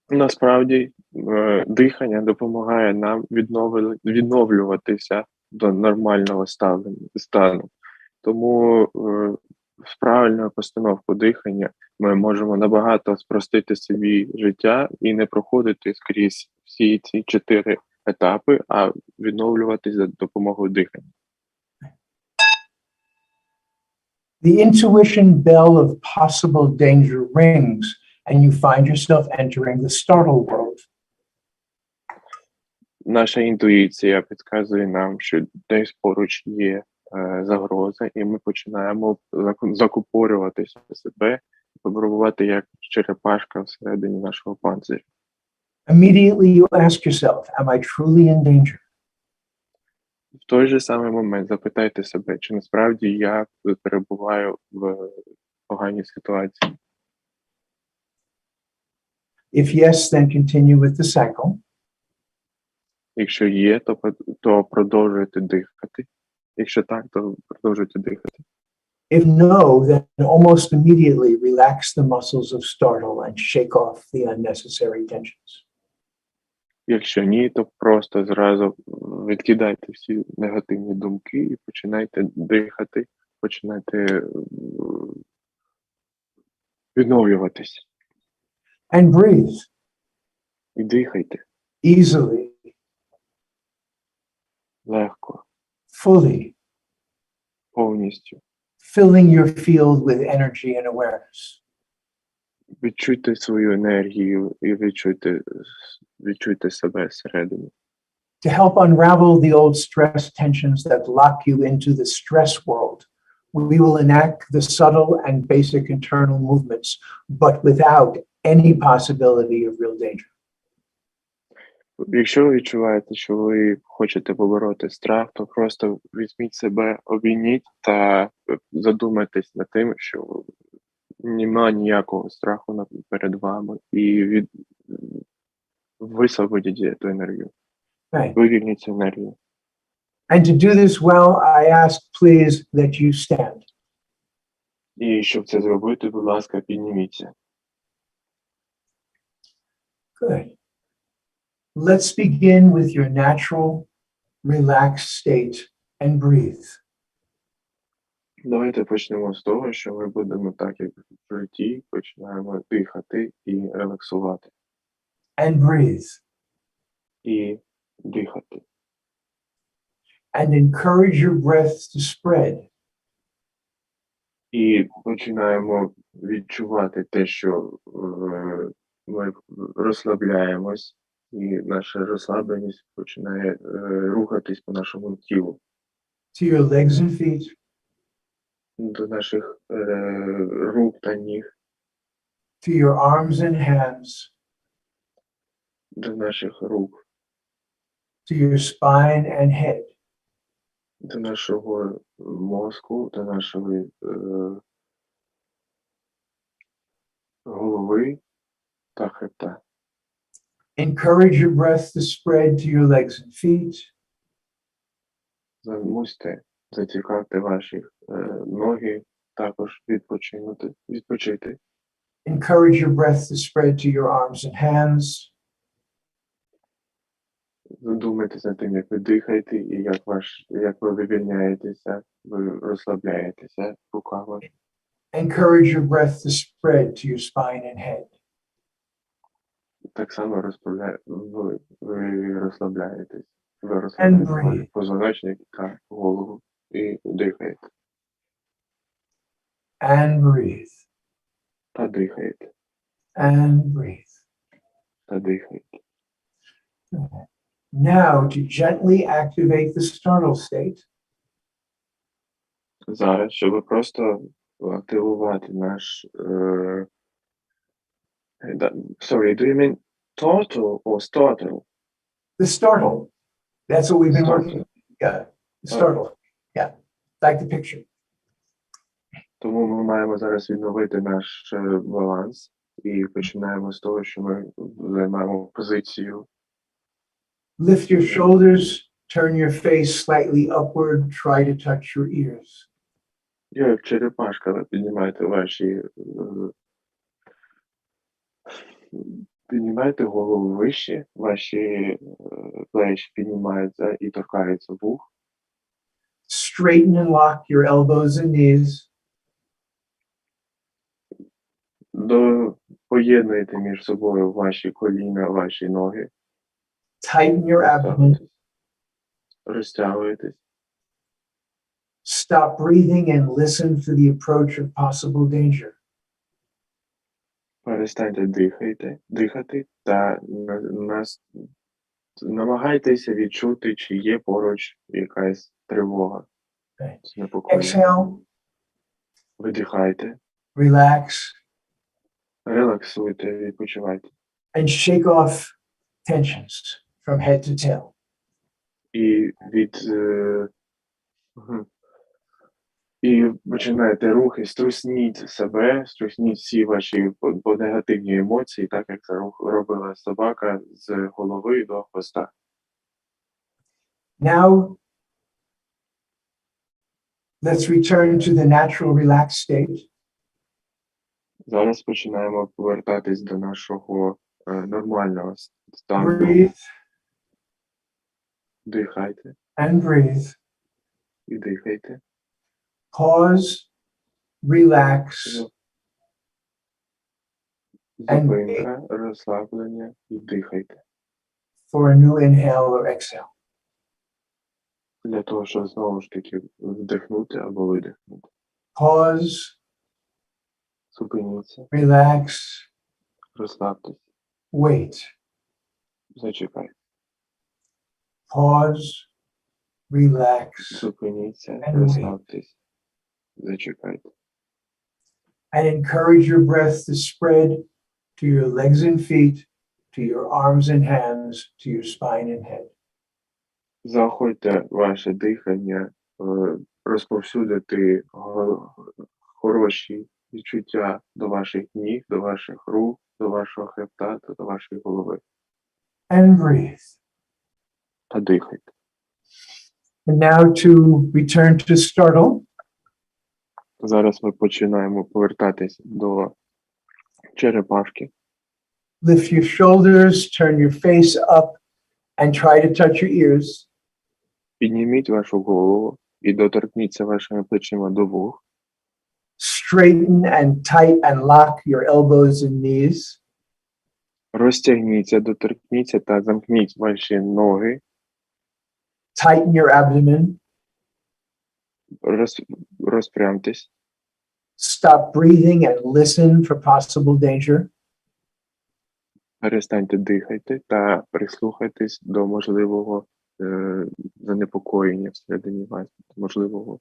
Насправді, дихання допомагає нам відновлюватися до нормального стану. Тому з правильною постановкою дихання ми можемо набагато спростити собі життя і не проходити скрізь всі ці 4 етапи, а відновлюватися за допомогою дихання. The intuition bell of possible danger rings, and you find yourself entering the startle world. Наша інтуїція підказує нам, що десь поруч є загроза, і ми починаємо закупорюватися в себе, спробувати як черепашка всередині нашого панциря. Immediately you ask yourself, am I truly in danger? В той же самий момент запитайте себе, чи насправді я перебуваю в поганій ситуації. If yes, then continue with the cycle. Якщо є, то продовжуйте дихати. Якщо так, то продовжуйте дихати. If no, then almost immediately relax the muscles of startle and shake off the unnecessary tensions. Якщо ні, то просто зразу відкидайте всі негативні думки і починайте дихати, починайте відновлюватись. And breathe І дихайте easily, легко, fully, повністю. filling your field with energy and awareness. Відчуйте свою енергію і відчуйте себе зсередини. To help unravel the old stress tensions that lock you into the stress world, we will enact the subtle and basic internal movements, but without any possibility of real danger. Якщо ви відчуваєте, що ви хочете побороти страх, то просто візьміть себе, обійміть та задумайтесь над тим, що нема ніякого страху перед вами, і висвободіть цю енергію. Right. Вивільніть цю енергію. And to do this well, I ask, please, that you stand. І щоб це зробити, будь ласка, підніміться. Good. Let's begin with your natural, relaxed state and breathe. Давайте почнемо з того, що ми будемо так, як в житті, починаємо дихати і релаксувати. And breathe. І дихати. And encourage your breath to spread. І починаємо відчувати те, що ми розслабляємось, і наша розслабленість починає рухатись по нашому тілу. To your legs and feet. До наших рук та ніг, To your arms and hands. до наших рук, To your spine and head. до нашого мозку, до нашої голови та хребта. Encourage your breath to spread to your legs and feet. Замусьте, зацікавте ваші ноги, також відпочити. Encourage your breath to spread to your arms and hands. Задумайтесь над тим, як ви дихаєте і як ви вивільняєтеся, ви розслабляєтеся руками. Encourage your breath to spread to your spine and head. Так само ви розслабляєтесь. Ви breathe. розслабляєте позвоночник та голову і дихаєте. And breathe. Та дихаєте. And breathe. Та дихаєте. Now to gently activate the startle state. Зараз, щоб просто активувати наш... Sorry, do you mean total or startle? The startle. That's what we've been Startle. working. Yeah. The startle. Yeah. Like the picture. Тому ми маємо зараз відновити наш баланс і починаємо з того, що ми займаємо позицію. Lift your shoulders, turn your face slightly upward, try to touch your ears. Як черепашка, ви піднімаєте голову вище, ваші плечі піднімаються і торкаються вух. Straighten and lock your elbows and knees. Поєднуйте між собою ваші коліна, ваші ноги. Tighten your abdomen. Розтягуєтесь. Stop breathing and listen for the approach of possible danger. Перестаньте дихати та намагайтеся відчути, чи є поруч якась тривога. Exhale. Видихайте. Relax. Релаксуйте, відпочивайте. And shake off tensions from head to tail. І і починаєте рухи, струсніть себе, струсніть всі ваші негативні емоції, так як це робила собака, з голови до хвоста. Now, let's return to the natural relaxed state. Зараз починаємо повертатись до нашого нормального стану. Breathe Дихайте and breathe. і дихайте. Pause, relax, Зупинка, розслаблення і дихайте. for a new inhale or exhale. Для того, щоб знову ж таки вдихнути або видихнути. Pause, Зупиніться, relax, розслабтесь, wait. зачекайте. Pause, relax, Зупиніться, And розслабтесь, зачекайте. and encourage your breath to spread to your legs and feet, to your arms and hands, to your spine and head. Заохотьте ваше дихання розповсюдити хороші відчуття до ваших ніг, до ваших рук, до вашого хребта та до вашої голови. And breathe. Та дихайте. And now to return to startle. Зараз ми починаємо повертатись до черепашки. Lift your shoulders, turn your face up, and try to touch your ears. Підніміть вашу голову і доторкніться вашими плечима до вух. Straighten and tight and lock your elbows and knees. Розтягніться, доторкніться та замкніть ваші ноги. Tighten your abdomen. Розпрямтесь. Stop breathing and listen for possible danger. Перестаньте дихати та прислухайтесь до можливого занепокоєння всередині вас, можливого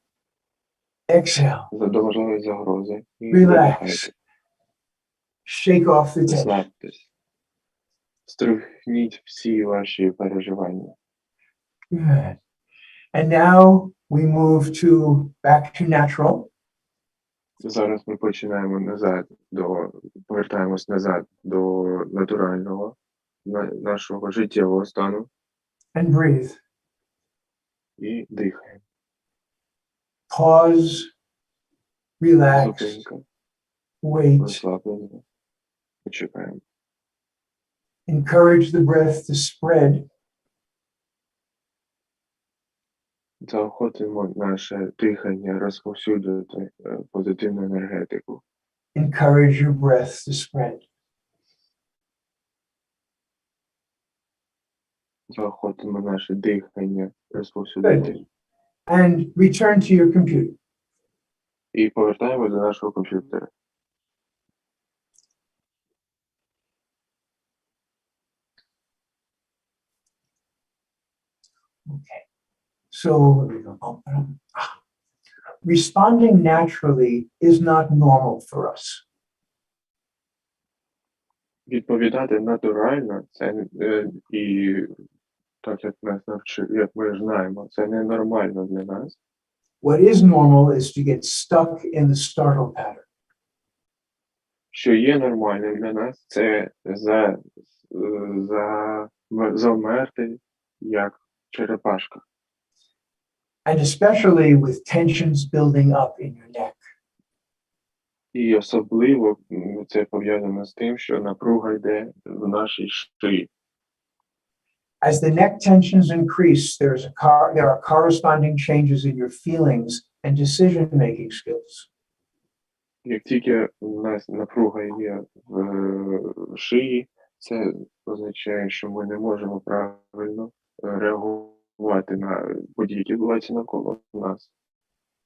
Exhale. до можливої загрози. І Relax. видихайте. Shake off the tension. Розслабтесь. Струхніть всі ваші переживання. Good. And now we move back to natural. Зараз ми починаємо повертаємось назад до натурального, нашого життєвого стану. And breathe. І дихаємо. Pause. Relax. Зупинка, Wait. розслаблення. Почекаємо. Encourage the breath to spread. Заохотимо наше дихання розповсюдити позитивну енергетику. Encourage your breath to spread. Заохотимо наше дихання розповсюдити. And return to your computer. І повертаємо до нашого комп'ютера. Okay. So responding naturally is not normal for us. Відповідати натурально, це і так як нас навчили, як ми знаємо, це ненормально для нас. What is normal is to get stuck in the startle pattern. Що є нормальним для нас, це замерти як черепашка. And especially with tensions building up in your neck. І особливо це пов'язано з тим, що напруга йде в нашій шиї. As the neck tensions increase, there are corresponding changes in your feelings and decision-making skills. Як тільки у нас напруга є в шиї, це означає, що ми не можемо правильно реагувати на події, які відбуваються навколо нас.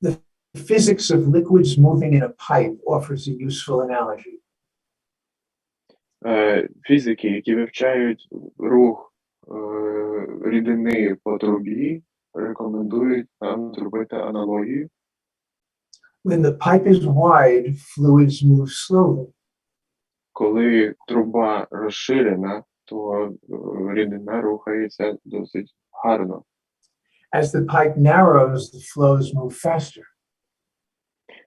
The physics of liquids moving in a pipe offers a useful analogy. Фізики, які вивчають рух рідини по трубі, рекомендують нам зробити аналогію. When the pipe is wide, fluids move slowly. Коли труба розширена, то рідина рухається досить гарно. As the pipe narrows, the flows move faster.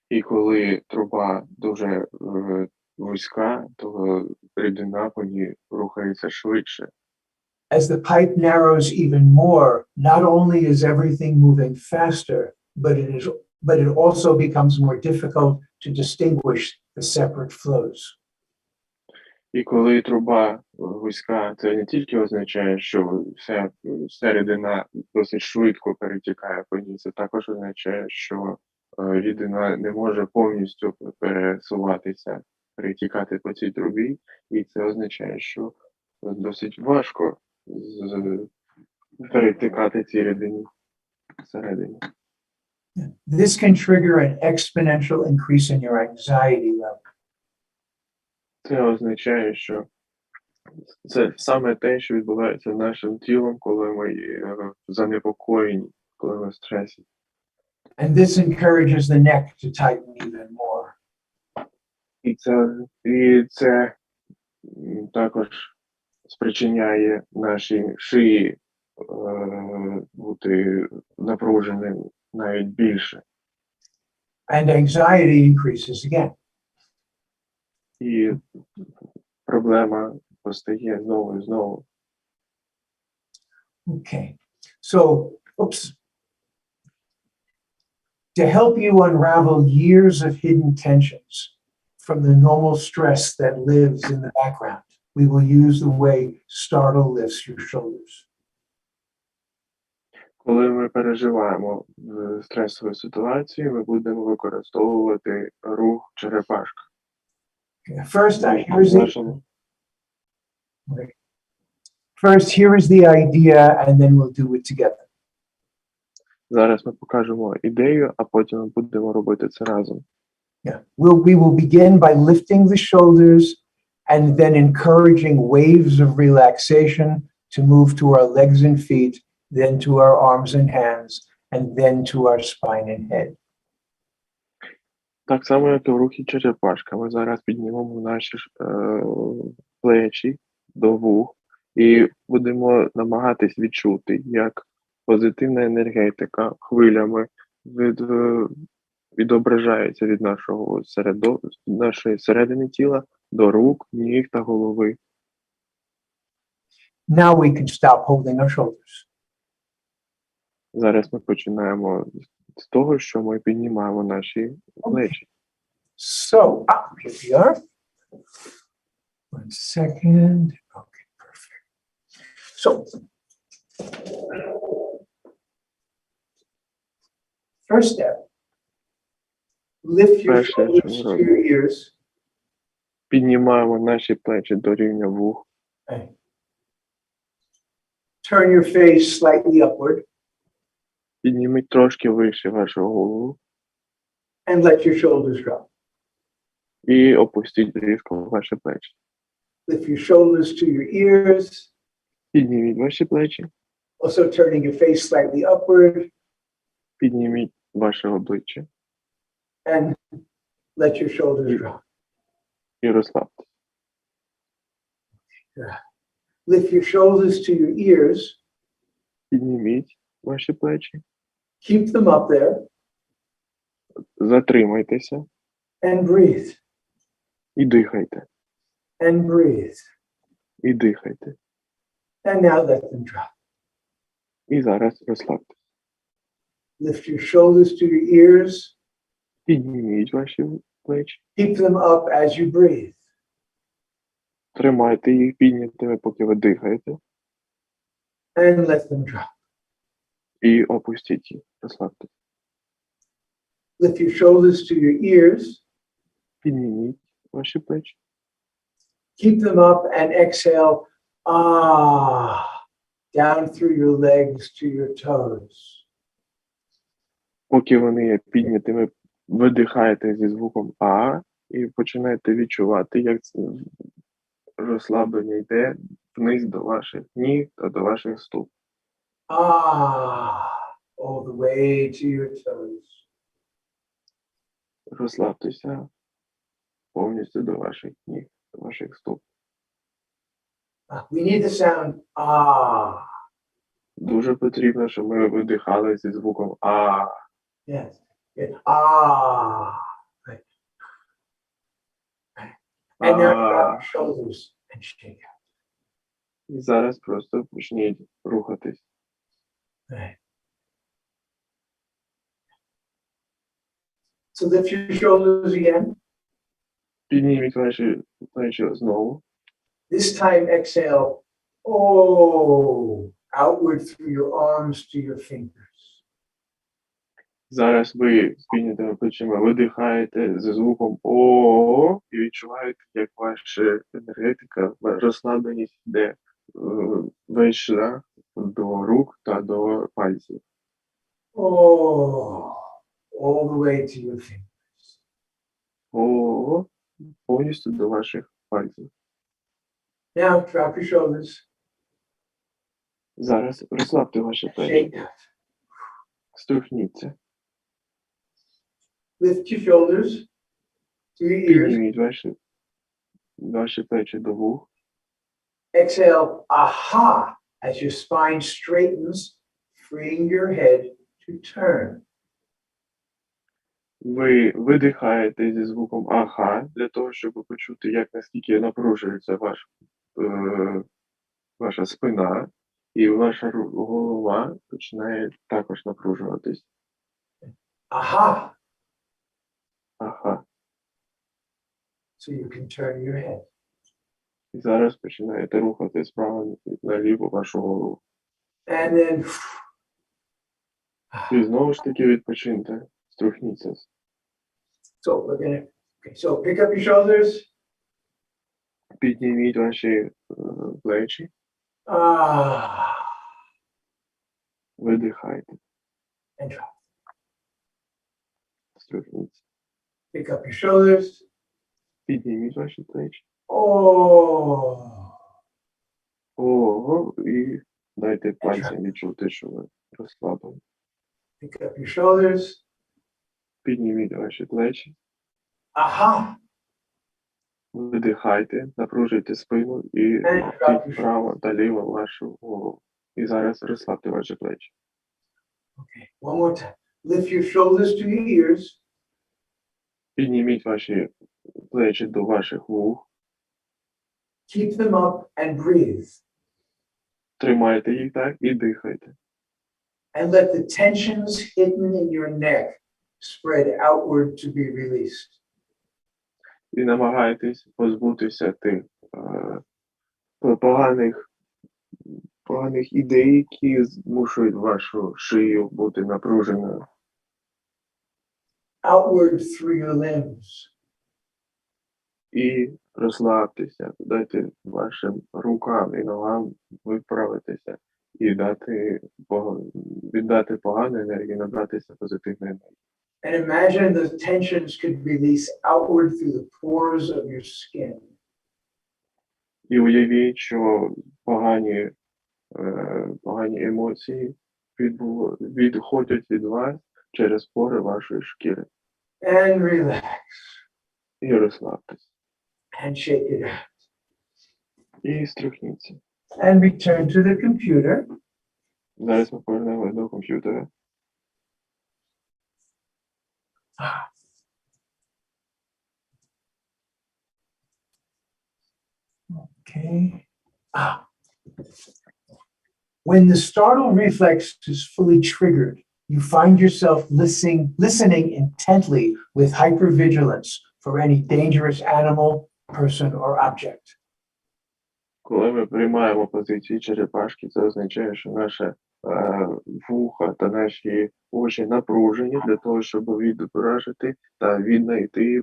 І коли труба дуже вузька, то рідина по ній рухається швидше. As the pipe narrows even more, not only is everything moving faster, but it also becomes more difficult to distinguish the separate flows. І коли труба вузька, це не тільки означає, що вся рідина досить швидко перетікає по ній, це також означає, що рідина не може повністю пересуватися, перетікати по цій трубі, і це означає, що досить важко перетикати цій рідині всередині. This can trigger an exponential increase in your anxiety level. Це означає, що це саме те, що відбувається з нашим тілом, коли ми занепокоєні, коли ми в стресі. And this encourages the neck to tighten even more. І це також спричиняє нашій шиї бути напруженим навіть більше. And anxiety increases again. І проблема постає знову і знову. Okay. So, to help you unravel years of hidden tensions from the normal stress that lives in the background, we will use the way startle lifts your shoulders. Коли ми переживаємо стресову ситуацію, ми будемо використовувати рух черепашка. First, here is the idea, and then we'll do it together. Зараз ми покажемо ідею, а потім ми будемо робити це разом. Yeah. We will begin by lifting the shoulders and then encouraging waves of relaxation to move to our legs and feet, then to our arms and hands, and then to our spine and head. Так само, як і в рухі черепашка. Ми зараз піднімемо наші плечі до вух і будемо намагатись відчути, як позитивна енергетика хвилями відображається від нашої середини тіла до рук, ніг та голови. Now we can stop holding our shoulders. Зараз ми починаємо з того, що ми піднімаємо наші плечі. So, here we are. 1 second. Okay, perfect. So, first step, lift your shoulders to your ears. Піднімаємо наші плечі до рівня вух. Okay. Turn your face slightly upward. Підніміть трошки вище вашу голову. And let your shoulders drop. І опустіть різко ваші плечі. Lift your shoulders to your ears. Підніміть ваші плечі. Also turning your face slightly upward. Підніміть ваше обличчя. And let your shoulders drop. І розслабте. Lift your shoulders to your ears. Підніміть ваші плечі. Keep them up there. Затримайтеся. And breathe. І дихайте. And breathe. І дихайте. And now let them drop. І зараз розслабте. Lift your shoulders to your ears. Підніміть ваші плечі. Keep them up as you breathe. Тримайте їх піднятими, поки ви дихаєте. And let them drop. І опустіть їх. Розслабте. Lift your shoulders to your ears. Підніміть ваші плечі. Keep them up and exhale. Down through your legs to your toes. Поки вони є піднятими, видихаєте зі звуком А і починаєте відчувати, як розслаблення йде вниз до ваших ніг та до ваших стоп. All the way to your toes. Розслабтеся повністю до ваших ніг, до ваших стоп. We need the sound ah. Дуже потрібно, щоб ми видихали зі звуком а. Yes. Ah. Right. And now drop your shoulders and shake out. І зараз просто почніть рухатись. Right. So lift your shoulders again. Підніміть ваші плечі знову. This time exhale, outward through your arms to your fingers. Зараз ви з піднятими плечима видихаєте зі звуком о і відчуваєте, як ваша енергетика, розслабленість йде весь шлях до рук та до пальців. All the way to your fingers. О, повністю до ваших пальців. Now drop your shoulders. Зараз розслабте ваші Shake плечі. out. Струхніться. Lift your shoulders to your ears. Підніміть ваші плечі до вух. Exhale, aha, as your spine straightens, freeing your head to turn. Ви видихаєте зі звуком аха для того, щоб почути, як наскільки напружується ваша спина, і ваша голова починає також напружуватись. Aha. Аха. So you can turn your head. І зараз починаєте рухати справа наліво вашу голову. And then І знову ж таки відпочиньте, струхніться. so we're gonna so pick up your shoulders. Підніміть ваші плечі, видихайте, And drop. струхніться. Pick up your shoulders. Підніміть ваші плечі. Ого, і дайте пальцям відчути, що ви розслаблені. Pick up your shoulders. Підніміть ваші плечі, Aha. видихайте, напружуйте спину і рухайте вправо та ліво вашу голову. І зараз розслабте ваші плечі. Okay, one more time. Lift your shoulders to your ears. Підніміть ваші плечі до ваших вух, Keep them up and breathe. тримайте їх так і дихайте. And let the tensions hidden in your neck spread outward to be released. І намагайтесь позбутися тих поганих ідей, які змушують вашу шию бути напруженою. Outward through your limbs. І розслабтеся, дайте вашим рукам і ногам виправитися і віддати погану енергію, набратися позитивної енергії. And imagine those tensions could release outward through the pores of your skin. І уявіть, що погані емоції відходять від вас через пори вашої шкіри. And relax. І розслабтесь. And shake it out. І струхніться. And return to the computer. Зараз ми повернемось до комп'ютера. Okay. When the startle reflex is fully triggered, you find yourself listening intently with hypervigilance for any dangerous animal, person, or object. Коли ми приймаємо позиції черепашки, це означає, що наше вуха та наші очі напружені для того, щоб відображити та віднайти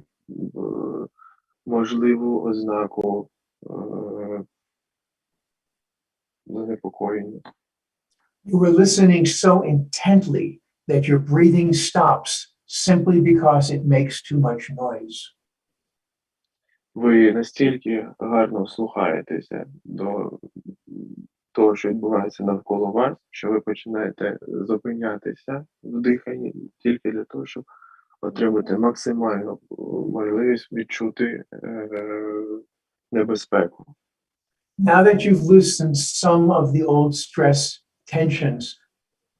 можливу ознаку занепокоєння. You were listening so intently that your breathing stops simply because it makes too much noise. Ви настільки гарно вслухаєтеся до того, що відбувається навколо вас, що ви починаєте зупинятися в диханні тільки для того, щоб отримати максимальну можливість відчути небезпеку. Now that you've loosened some of the old stress tensions,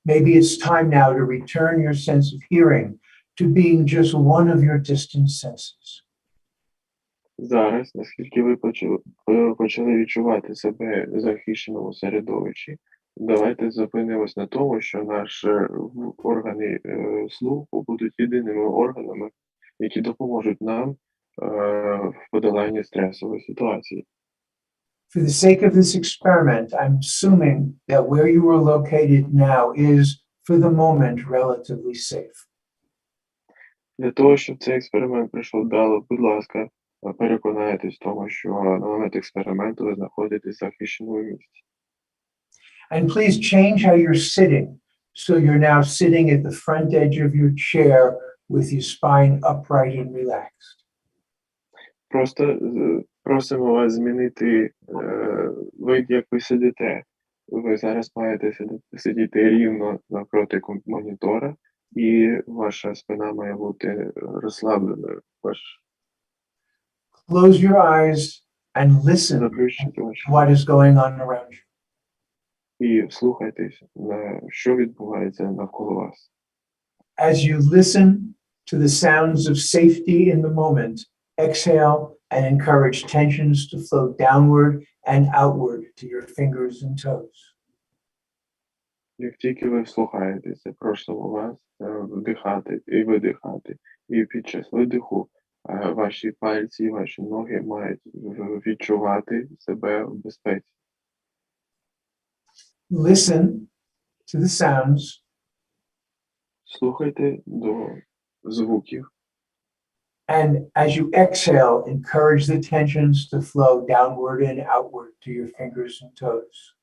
maybe it's time now to return your sense of hearing to being just one of your distant senses. Зараз, наскільки ви почали відчувати себе в захищеному середовищі, давайте зупинимось на тому, що наші органи слуху будуть єдиними органами, які допоможуть нам в подоланні стресової ситуації. For the sake of this experiment, I'm assuming that where you are located now is, for the moment, relatively safe. Для того, щоб цей експеримент пройшов вдало, будь ласка, переконайтесь в тому, що на момент експерименту ви знаходитесь в захищеному місці. And please change how you're sitting. So you're now sitting at the front edge of your chair with your spine upright and relaxed. Просто просимо вас змінити вид, як ви сидите. Ви зараз маєте сидіти рівно навпроти монітора, і ваша спина має бути розслабленою. Close your eyes and listen Заплющуйте очі to what is going on around you. і вслухайтесь, що відбувається навколо вас. As you listen to the sounds of safety in the moment, exhale and encourage tensions to flow downward and outward to your fingers and toes. Як тільки ви вслухаєтеся, просимо вас вдихати і видихати. І під час видиху ваші пальці, ваші ноги мають відчувати себе в безпеці. Listen to the sounds Слухайте до звуків. and as you exhale, encourage the tensions to flow downward and outward to your fingers and toes.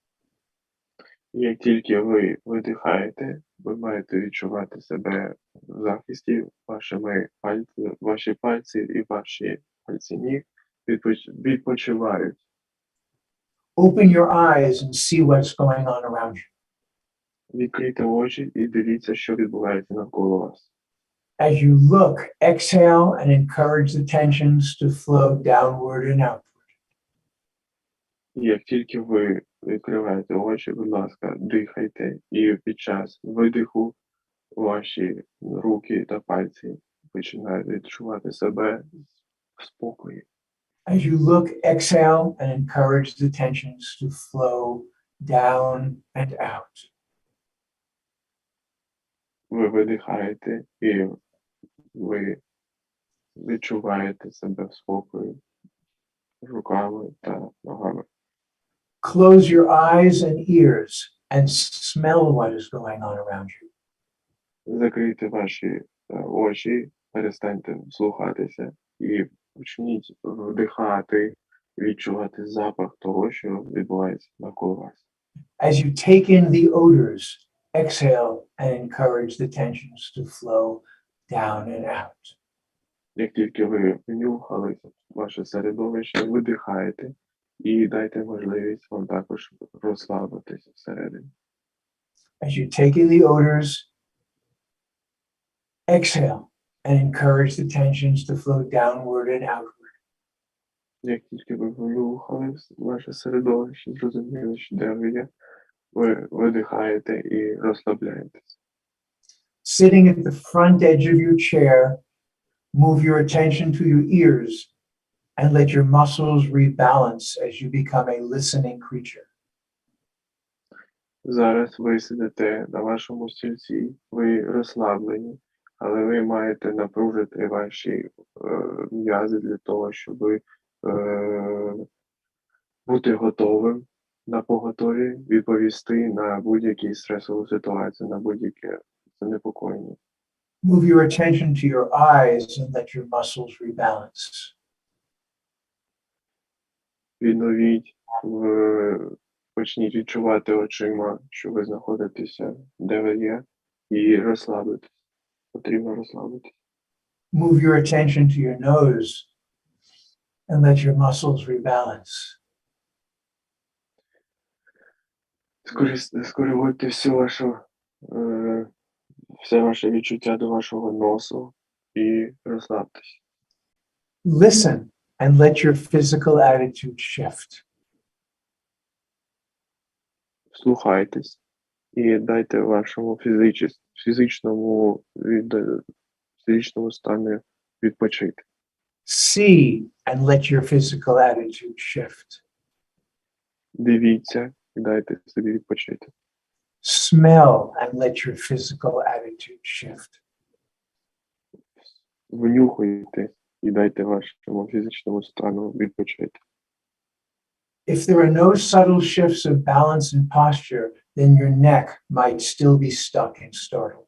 Як тільки ви видихаєте, ви маєте відчувати себе в захисті, ваші пальці і ваші пальці ніг відпочивають. Open your eyes and see what's going on around you. Відкрийте очі і дивіться, що відбувається навколо вас. As you look, exhale and encourage the tensions to flow downward and outward. І як тільки ви відкриваєте очі, будь ласка, дихайте, і під час видиху ваші руки та пальці починають відчувати себе в спокої. As you look, exhale and encourage the tensions to flow down and out. Ви видихаєте, і ви відчуваєте себе в спокої руками та ногами. Close your eyes and ears and smell what is going on around you. Закрийте ваші очі, перестаньте слухатися і почніть вдихати, відчувати запах того, що відбувається навколо вас. As you take in the odors, exhale and encourage the tensions to flow down and out. Як тільки ви внюхали ваше середовище, видихаєте і дайте можливість вам також розслабитися всередині. As you take in the odors, exhale and encourage the tensions to flow downward and outward. Як тільки ви внюхали ваше середовище, зрозуміли, що де ви є, ви видихаєте і розслабляєтесь. Sitting at the front edge of your chair, move your attention to your ears and let your muscles rebalance as you become a listening creature. Зараз ви сидите на вашому стільці, ви розслаблені, але ви маєте напружити ваші м'язи для того, щоб бути готовим, на поготові відповісти на будь-які стресові ситуації, на будь-яке занепокоєння. Move your attention to your eyes and let your muscles rebalance. Відновіть, почніть відчувати очима, що ви знаходитеся, де ви є, і розслабитись. Потрібно розслабитись. Move your attention to your nose and let your muscles rebalance. Скоригуйте все ваше відчуття до вашого носу і розслабтесь. Listen and let your physical attitude shift. Слухайтесь і дайте вашому фізичному стану відпочити. See and let your physical attitude shift. Дивіться і дайте собі відпочити. Smell and let your physical attitude shift. Внюхуйте і дайте вашому фізичному стану відпочити. If there are no subtle shifts of balance and posture, then your neck might still be stuck in startle.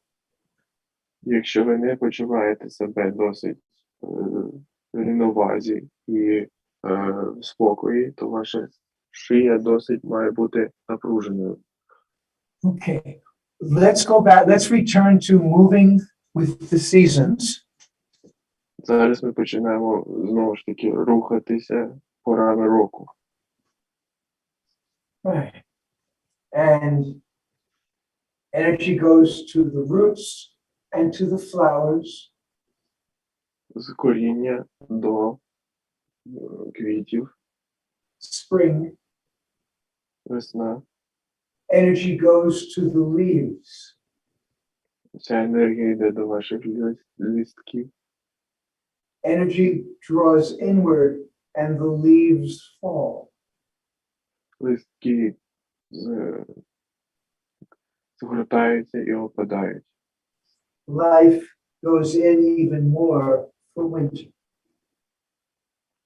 Якщо ви не почуваєте себе досить в рівновазі і в спокої, то ваша шия досить має бути напруженою. Okay, let's go back. Let's return to moving with the seasons. Зараз ми починаємо знову ж таки рухатися порами року. Right. And energy goes to the roots and to the flowers. З коріння до квітів, Spring, весна. energy goes to the leaves. Ця енергія йде до ваших листків. Energy draws inward and the leaves fall. Листки згортаються і опадають. Life goes in even more for winter.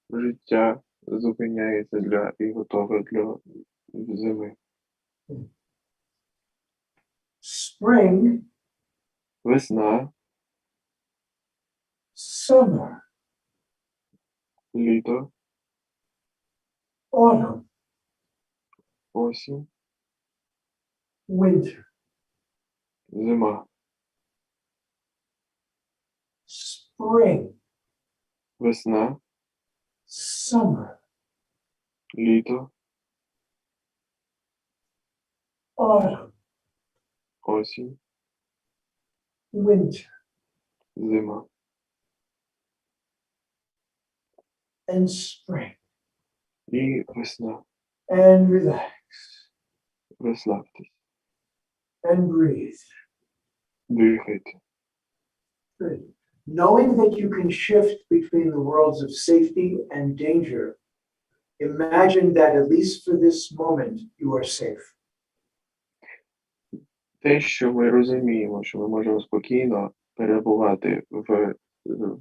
Життя зупиняється і готове для зими. Spring, Весна, summer, літо, autumn, осінь, winter. зима. Spring, Весна, summer, літо, autumn, осінь, winter, зима. and spring. І весна. And relax Розслабтесь, and breathe. дихайте. Good. Knowing that you can shift between the worlds of safety and danger, imagine that at least for this moment, you are safe. Те, що ми розуміємо, що ми можемо спокійно перебувати в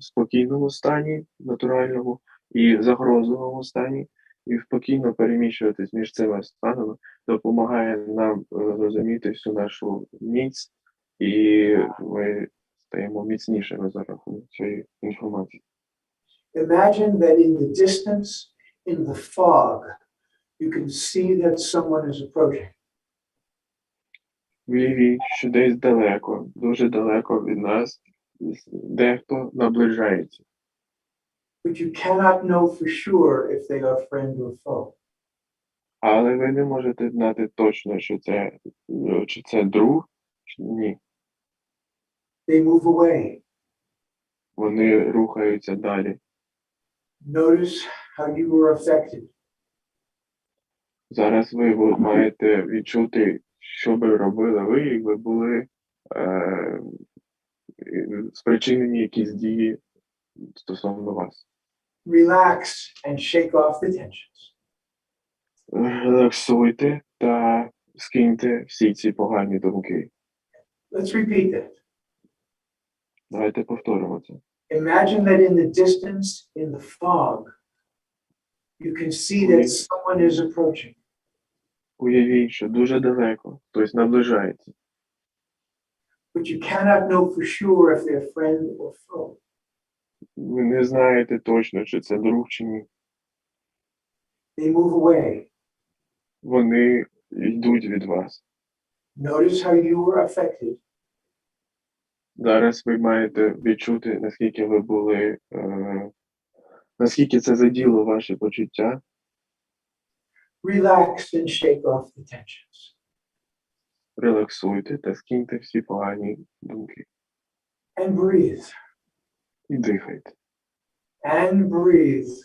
спокійному стані, натуральному, і загрозливому стані, і спокійно переміщуватись між цими станами, допомагає нам розуміти всю нашу міць, і ми стаємо міцнішими за рахунок цієї інформації. Imagine that in the distance, in the fog, you can see that someone is approaching. Уявіть, що десь далеко, дуже далеко від нас, дехто наближається. But you cannot know for sure if they are friend or foe. Але ви не можете знати точно, чи це друг, чи ні. They move away. Вони рухаються далі. Notice how you were affected. Зараз ви маєте відчути, що би робили ви, якби були спричинені якісь дії стосовно вас. Relax and shake off the tensions. Релаксуйте та скиньте всі ці погані думки. Let's repeat that. Давайте повторимо це. Imagine that in the distance, in the fog, you can see that someone is approaching. Уявіть, що дуже далеко хтось наближається. But you cannot know for sure if they're friend or foe. Ви не знаєте точно, чи це друг, чи ні. They move away. Вони йдуть від вас. Notice how you were affected. Зараз ви маєте відчути, наскільки ви були, наскільки це заділо ваші почуття. Relax and shake off the tensions. Релаксуйте та скиньте всі погані думки. And breathe. І дихайте. And breathe.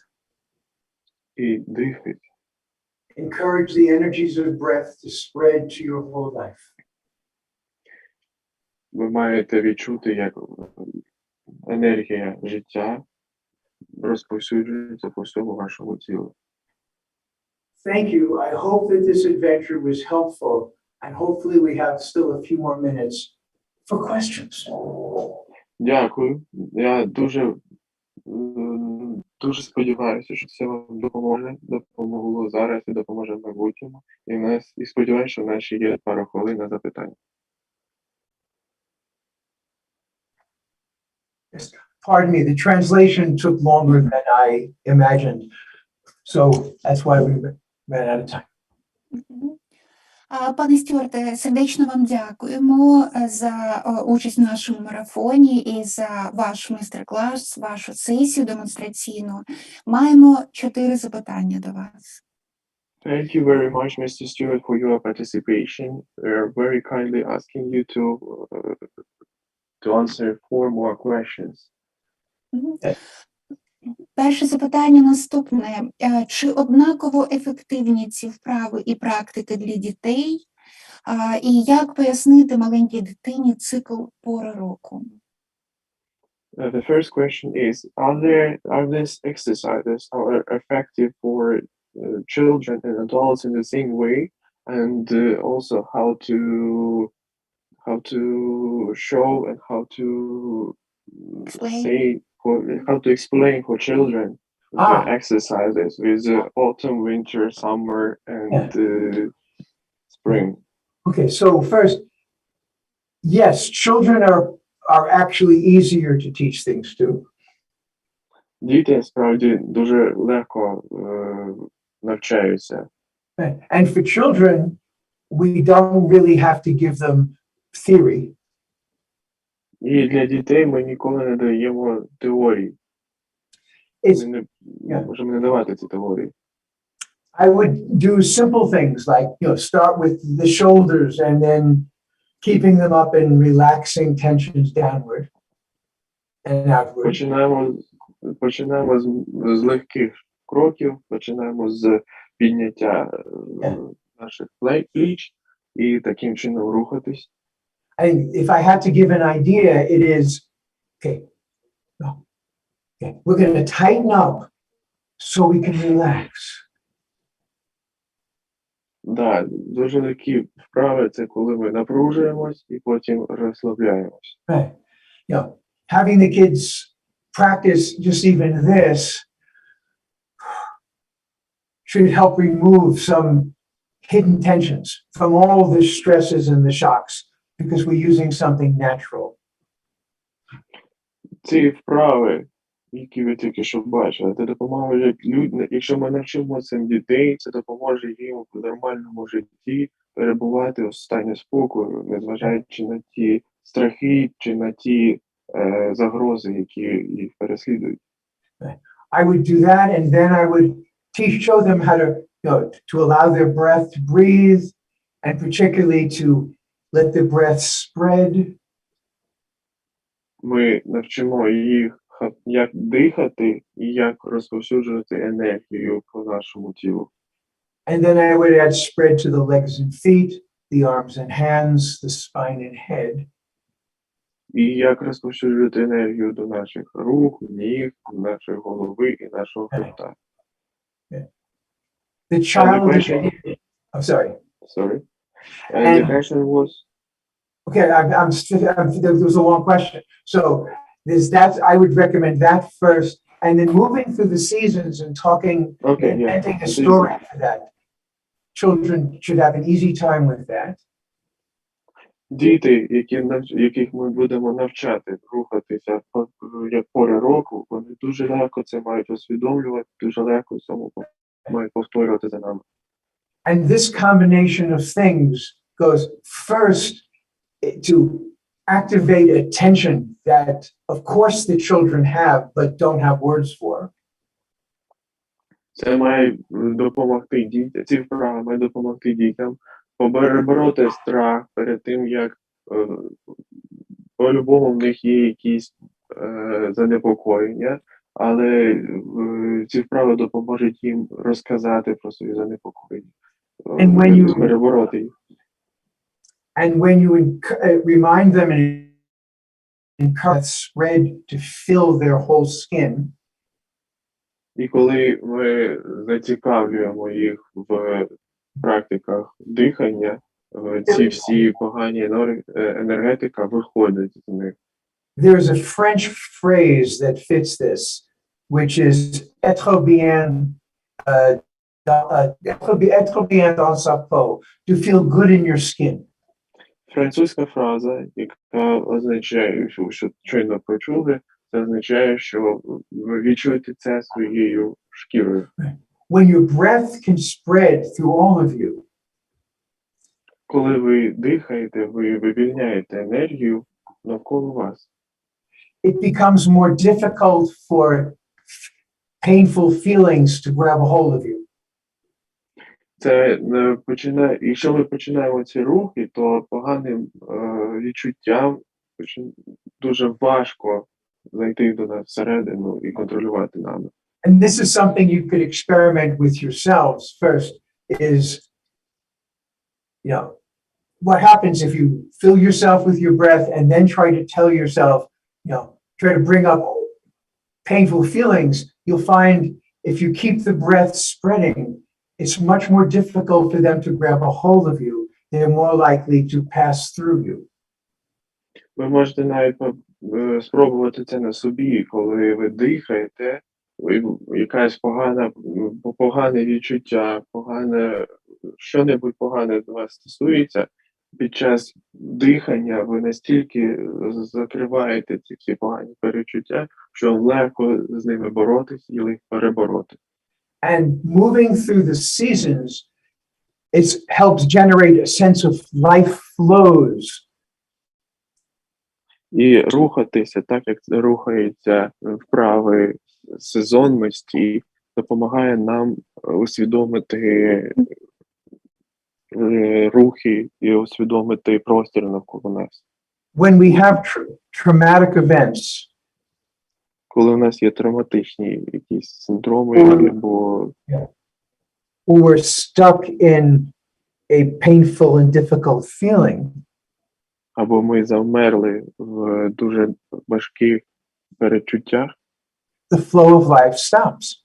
І дихайте. Encourage the energies of breath to spread to your whole life. Ви маєте відчути, як енергія життя розповсюджується по всьому вашому тілу. Thank you. I hope that this adventure was helpful, and hopefully we have still a few more minutes for questions. Дякую. Я дуже сподіваюся, що це вам допомогло зараз і допоможе в майбутньому. І сподіваюся, що в нас ще є пару хвилин на запитання. Pardon me, the translation took longer than I imagined, so that's why we ran out of time. Пане Стюарте, сердечно вам дякуємо за участь в нашому марафоні і за ваш майстер-клас, вашу сесію демонстраційну. Маємо 4 запитання до вас. Thank you very much, Mr. Stewart, for your participation. We are very kindly asking you to answer 4 more questions. Перше запитання наступне. Чи однаково ефективні ці вправи і практики для дітей? І як пояснити маленькій дитині цикл пори року? The first question is, are these exercises are effective for children and adults in the same way? And also how to show and how to say, how to explain for children the exercises with autumn, winter, summer, and spring. Okay, so first, yes, children are actually easier to teach things to. Діти справді дуже легко навчаються. And for children, we don't really have to give them theory. І для дітей ми ніколи не даємо теорії. Ми не можемо не давати ці теорії. I would do simple things like, start with the shoulders and then keeping them up and relaxing tensions downward and outward. Починаємо з легких кроків, починаємо з підняття наших плеч і таким чином рухатись. And if I had to give an idea, it is, we're going to tighten up so we can relax. Да, дуже легкі вправи – це коли ми напружуємось і потім розслабляємось. Right. Having the kids practice just even this should help remove some hidden tensions from all the stresses and the shocks because we're using something natural. Ці вправи, які ви тільки що бачили, це допоможе людям, якщо ми навчимо цим дітей, це допоможе їм в нормальному житті перебувати у стані спокою, незважаючи на ті страхи чи на ті загрози, які їх переслідують. I would do that, and then I would show them how to allow their breath to breathe, and particularly to let the breath spread. Ми навчимо їх, як дихати і як розповсюджувати енергію по нашому тілу. And then I would add spread to the legs and feet, the arms and hands, the spine and head. І як розповсюджувати енергію до наших рук, ніг, нашої голови і нашого хребта. The child. I'm sorry. Sorry. And the question was. Okay, there was a long question. So there's that. I would recommend that first, and then moving through the seasons and talking, inventing a story for that. Children should have an easy time with that. Діти, яких ми будемо навчати рухатися як пори року, вони дуже легко це мають усвідомлювати, дуже легко цьому мають повторювати за нами. And this combination of things goes first to activate attention that, of course, the children have, but don't have words for. Це має допомогти дітям, ці вправи мають допомогти дітям побороти страх перед тим, як по-любому в них є якісь занепокоєння, але ці вправи допоможуть їм розказати про свої занепокоєння, перебороти їх. And when you remind them and encourage spread to fill their whole skin, І коли ми зацікавлюємо їх в практиках дихання, ці всі погані енергетика виходить з них. there's a French phrase that fits this, which is être bien dans sa peau, to feel good in your skin. Французька фраза, яка означає, що щойно почули, це означає, що ви відчуєте це своєю шкірою. When your breath can spread through all of you, Коли ви дихаєте, ви вивільняєте енергію навколо вас. it becomes more difficult for painful feelings to grab a hold of you. Це починає, якщо ми починаємо ці рухи, то поганим відчуттям дуже важко зайти до нас всередину і контролювати нами. And this is something you could experiment with yourselves first is, what happens if you fill yourself with your breath and then try to tell yourself, try to bring up painful feelings, you'll find if you keep the breath spreading, it's much more difficult for them to grab a hold of you. They're more likely to pass through you. Ви можете навіть спробувати це на собі, коли ви дихаєте, якась погане відчуття, що-небудь погане до вас стосується, під час дихання ви настільки закриваєте ці всі погані перечуття, що легко з ними боротись і їх перебороти. And moving through the seasons, it helps generate a sense of life flows. І рухатися так, як рухаються вправи сезонності, допомагає нам усвідомити рухи і усвідомити простір навколо нас. When we have traumatic events, Коли у нас є травматичні якісь синдроми, або or we're stuck in a painful and difficult feeling, або ми завмерли в дуже важких перечуттях, the flow of life stops.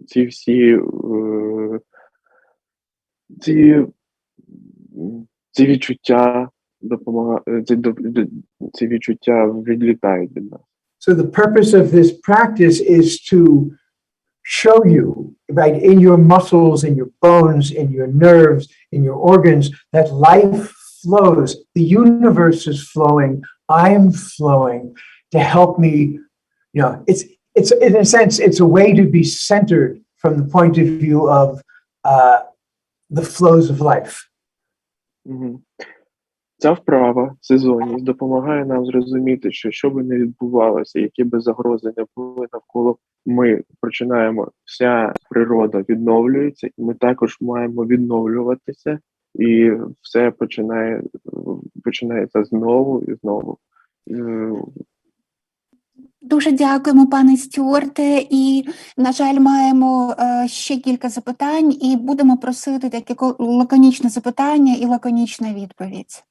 ці всі ці відчуття ці відчуття відлітають від нас. So the purpose of this practice is to show you, right, in your muscles, in your bones, in your nerves, in your organs, that life flows. The universe is flowing. I am flowing to help me. It's in a sense, it's a way to be centered from the point of view of the flows of life. Ця вправа, сезонність, допомагає нам зрозуміти, що би не відбувалося, які би загрози не були навколо, ми починаємо, вся природа відновлюється, і ми також маємо відновлюватися, і все починається знову і знову. Дуже дякуємо, пане Стюарте, і, на жаль, маємо ще кілька запитань, і будемо просити таке лаконічне запитання і лаконічна відповідь.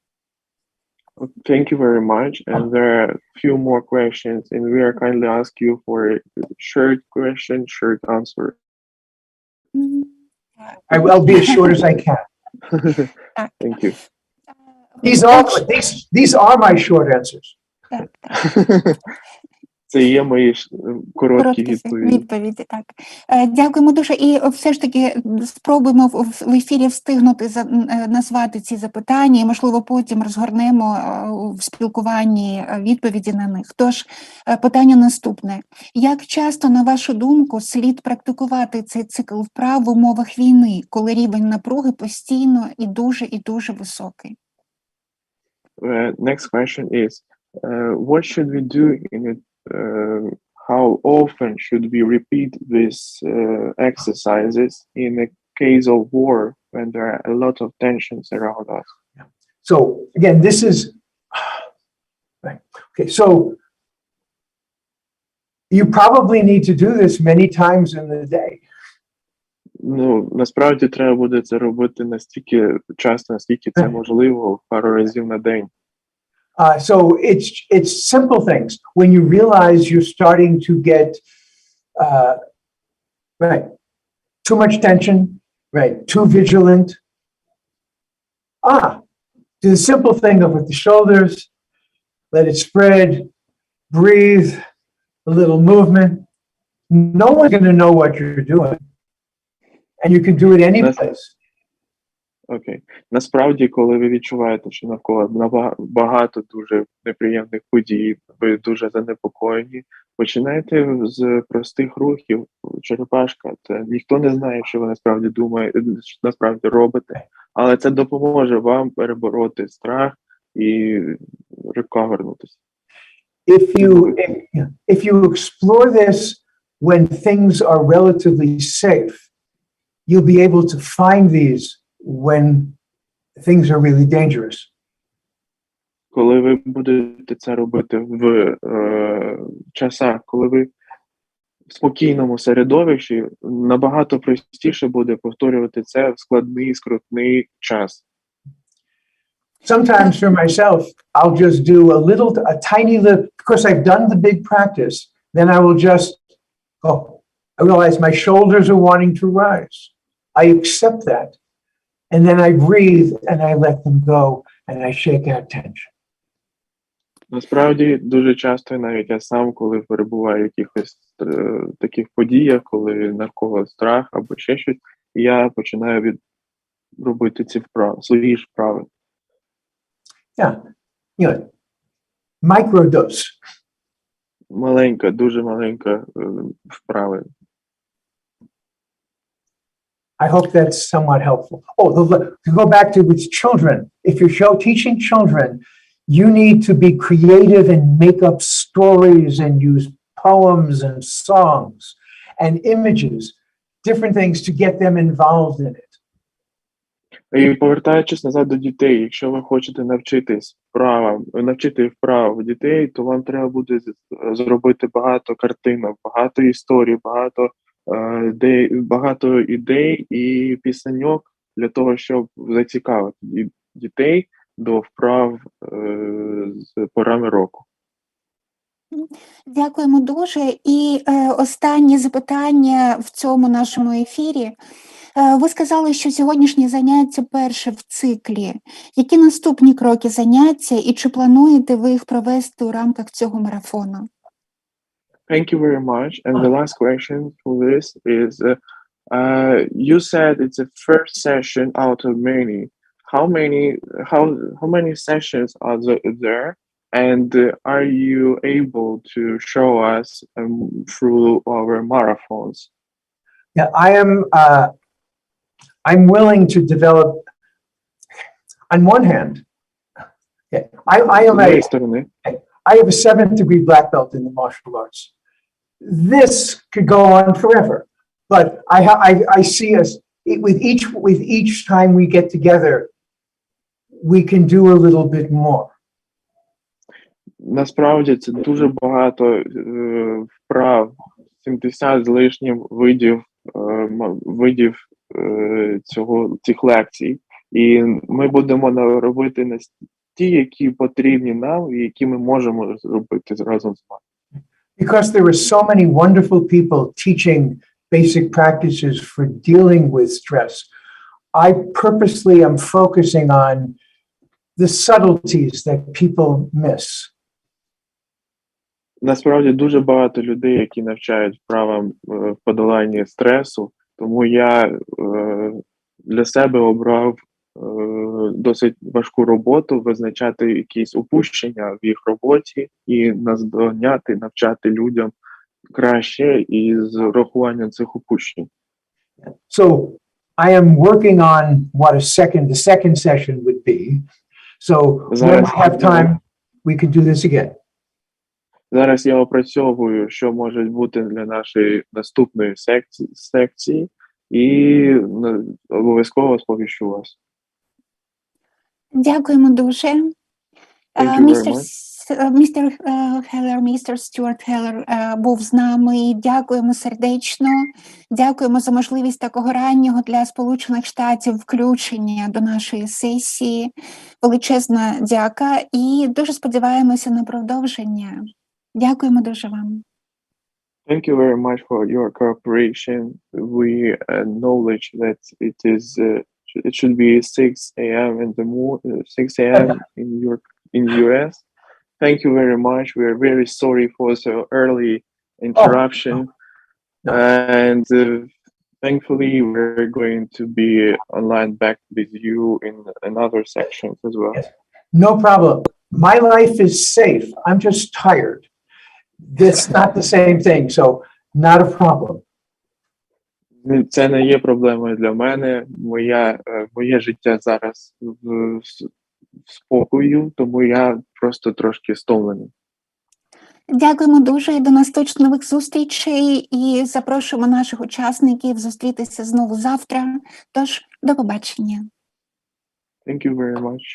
Thank you very much. And there are a few more questions, and we are kindly ask you for a short question, short answer. I'll be as short as I can. Thank you. These are my short answers. Це є мої короткі відповіді. Так. Дякуємо дуже. І все ж таки спробуємо в ефірі встигнути назвати ці запитання і, можливо, потім розгорнемо в спілкуванні відповіді на них. Тож, питання наступне. Як часто, на вашу думку, слід практикувати цей цикл вправ в умовах війни, коли рівень напруги постійно і дуже високий? Next question is, what should we do in it? How often should we repeat these exercises in a case of war when there are a lot of tensions around us? So again, this is okay. So You probably need to do this many times in the day. Ну, насправді треба буде це робити настільки часто, наскільки це можливо, пару разів на день. So it's simple things. When you realize you're starting to get too much tension, too vigilant. Do the simple thing up with the shoulders, let it spread, breathe, a little movement. No one's going to know what you're doing. And you can do it any place. Окей. Насправді, коли ви відчуваєте, що навколо багато дуже неприємних подій, ви дуже занепокоєні, починайте з простих рухів. Черепашка, це ніхто не знає, що ви насправді думаєте, насправді робите, але це допоможе вам перебороти страх і рекавернутися. If you explore this when things are relatively safe, you'll be able to find these when things are really dangerous. Коли ви будете це робити в часах, коли ви в спокійному середовищі, набагато простіше буде повторювати це в складний, скрутний час. Sometimes for myself, I'll just do a tiny little, of course I've done the big practice, then I will just, I realize my shoulders are wanting to rise. I accept that. And then I breathe and I let them go and I shake out tension. Насправді, дуже часто навіть я сам, коли перебуваю в якихось таких подіях, коли навколо страх або ще щось, я починаю робити ці вправи, свої ж вправи. Microdose. Маленька, дуже маленька вправа. I hope that's somewhat helpful. To go back to with children, if you're teaching children, you need to be creative and make up stories and use poems and songs and images, different things to get them involved in it. І повертаючись назад до дітей, якщо ви хочете навчити вправ дітей, то вам треба буде зробити багато картинок, багато історій, багато ідей і пісеньок для того, щоб зацікавити дітей до вправ з порами року. Дякуємо дуже. І останнє запитання в цьому нашому ефірі. Ви сказали, що сьогоднішні заняття перше в циклі. Які наступні кроки заняття і чи плануєте ви їх провести у рамках цього марафону? Thank you very much. And the last question for this is, you said it's a first session out of many. How many sessions are there? And are you able to show us through our marathons? Yeah, I'm willing to develop. On one hand, I have a 7th degree black belt in the martial arts. This could go on forever, but I see us with each time we get together, we can do a little bit more. Насправді це дуже багато вправ, 70 з лишнім видів цих лекцій. І ми будемо робити ті, які потрібні нам і які ми можемо зробити разом з вами. Because there are so many wonderful people teaching basic practices for dealing with stress, I purposely am focusing on the subtleties that people miss. Насправді дуже багато людей, які навчають вправам в подоланні стресу, тому я для себе обрав досить важку роботу, визначати якісь упущення в їх роботі і наздоганяти, навчати людям краще із врахуванням цих упущень. So I am working on what the second session would be. So when we have time, we can do this again. Зараз я опрацьовую, що може бути для нашої наступної секції, і обов'язково сповіщу вас. Дякуємо дуже. містер Хеллер, містер Стюарт Хеллер був з нами. Дякуємо сердечно. Дякуємо за можливість такого раннього для Сполучених Штатів включення до нашої сесії. Величезна дяка і дуже сподіваємося на продовження. Дякуємо дуже вам. Thank you very much for your cooperation. We acknowledge that it should be 6 a.m. in the 6 a.m. in US. Thank you very much. We are very sorry for the early interruption. And thankfully, we're going to be online back with you in another sections as well. Yes. No problem. My life is safe. I'm just tired. That's not the same thing, so not a problem. Це не є проблемою для мене. Моє життя зараз в спокою, тому я просто трошки стомлений. Дякуємо дуже і до наступних нових зустрічей. І запрошуємо наших учасників зустрітися знову завтра. Тож, до побачення. Thank you very much.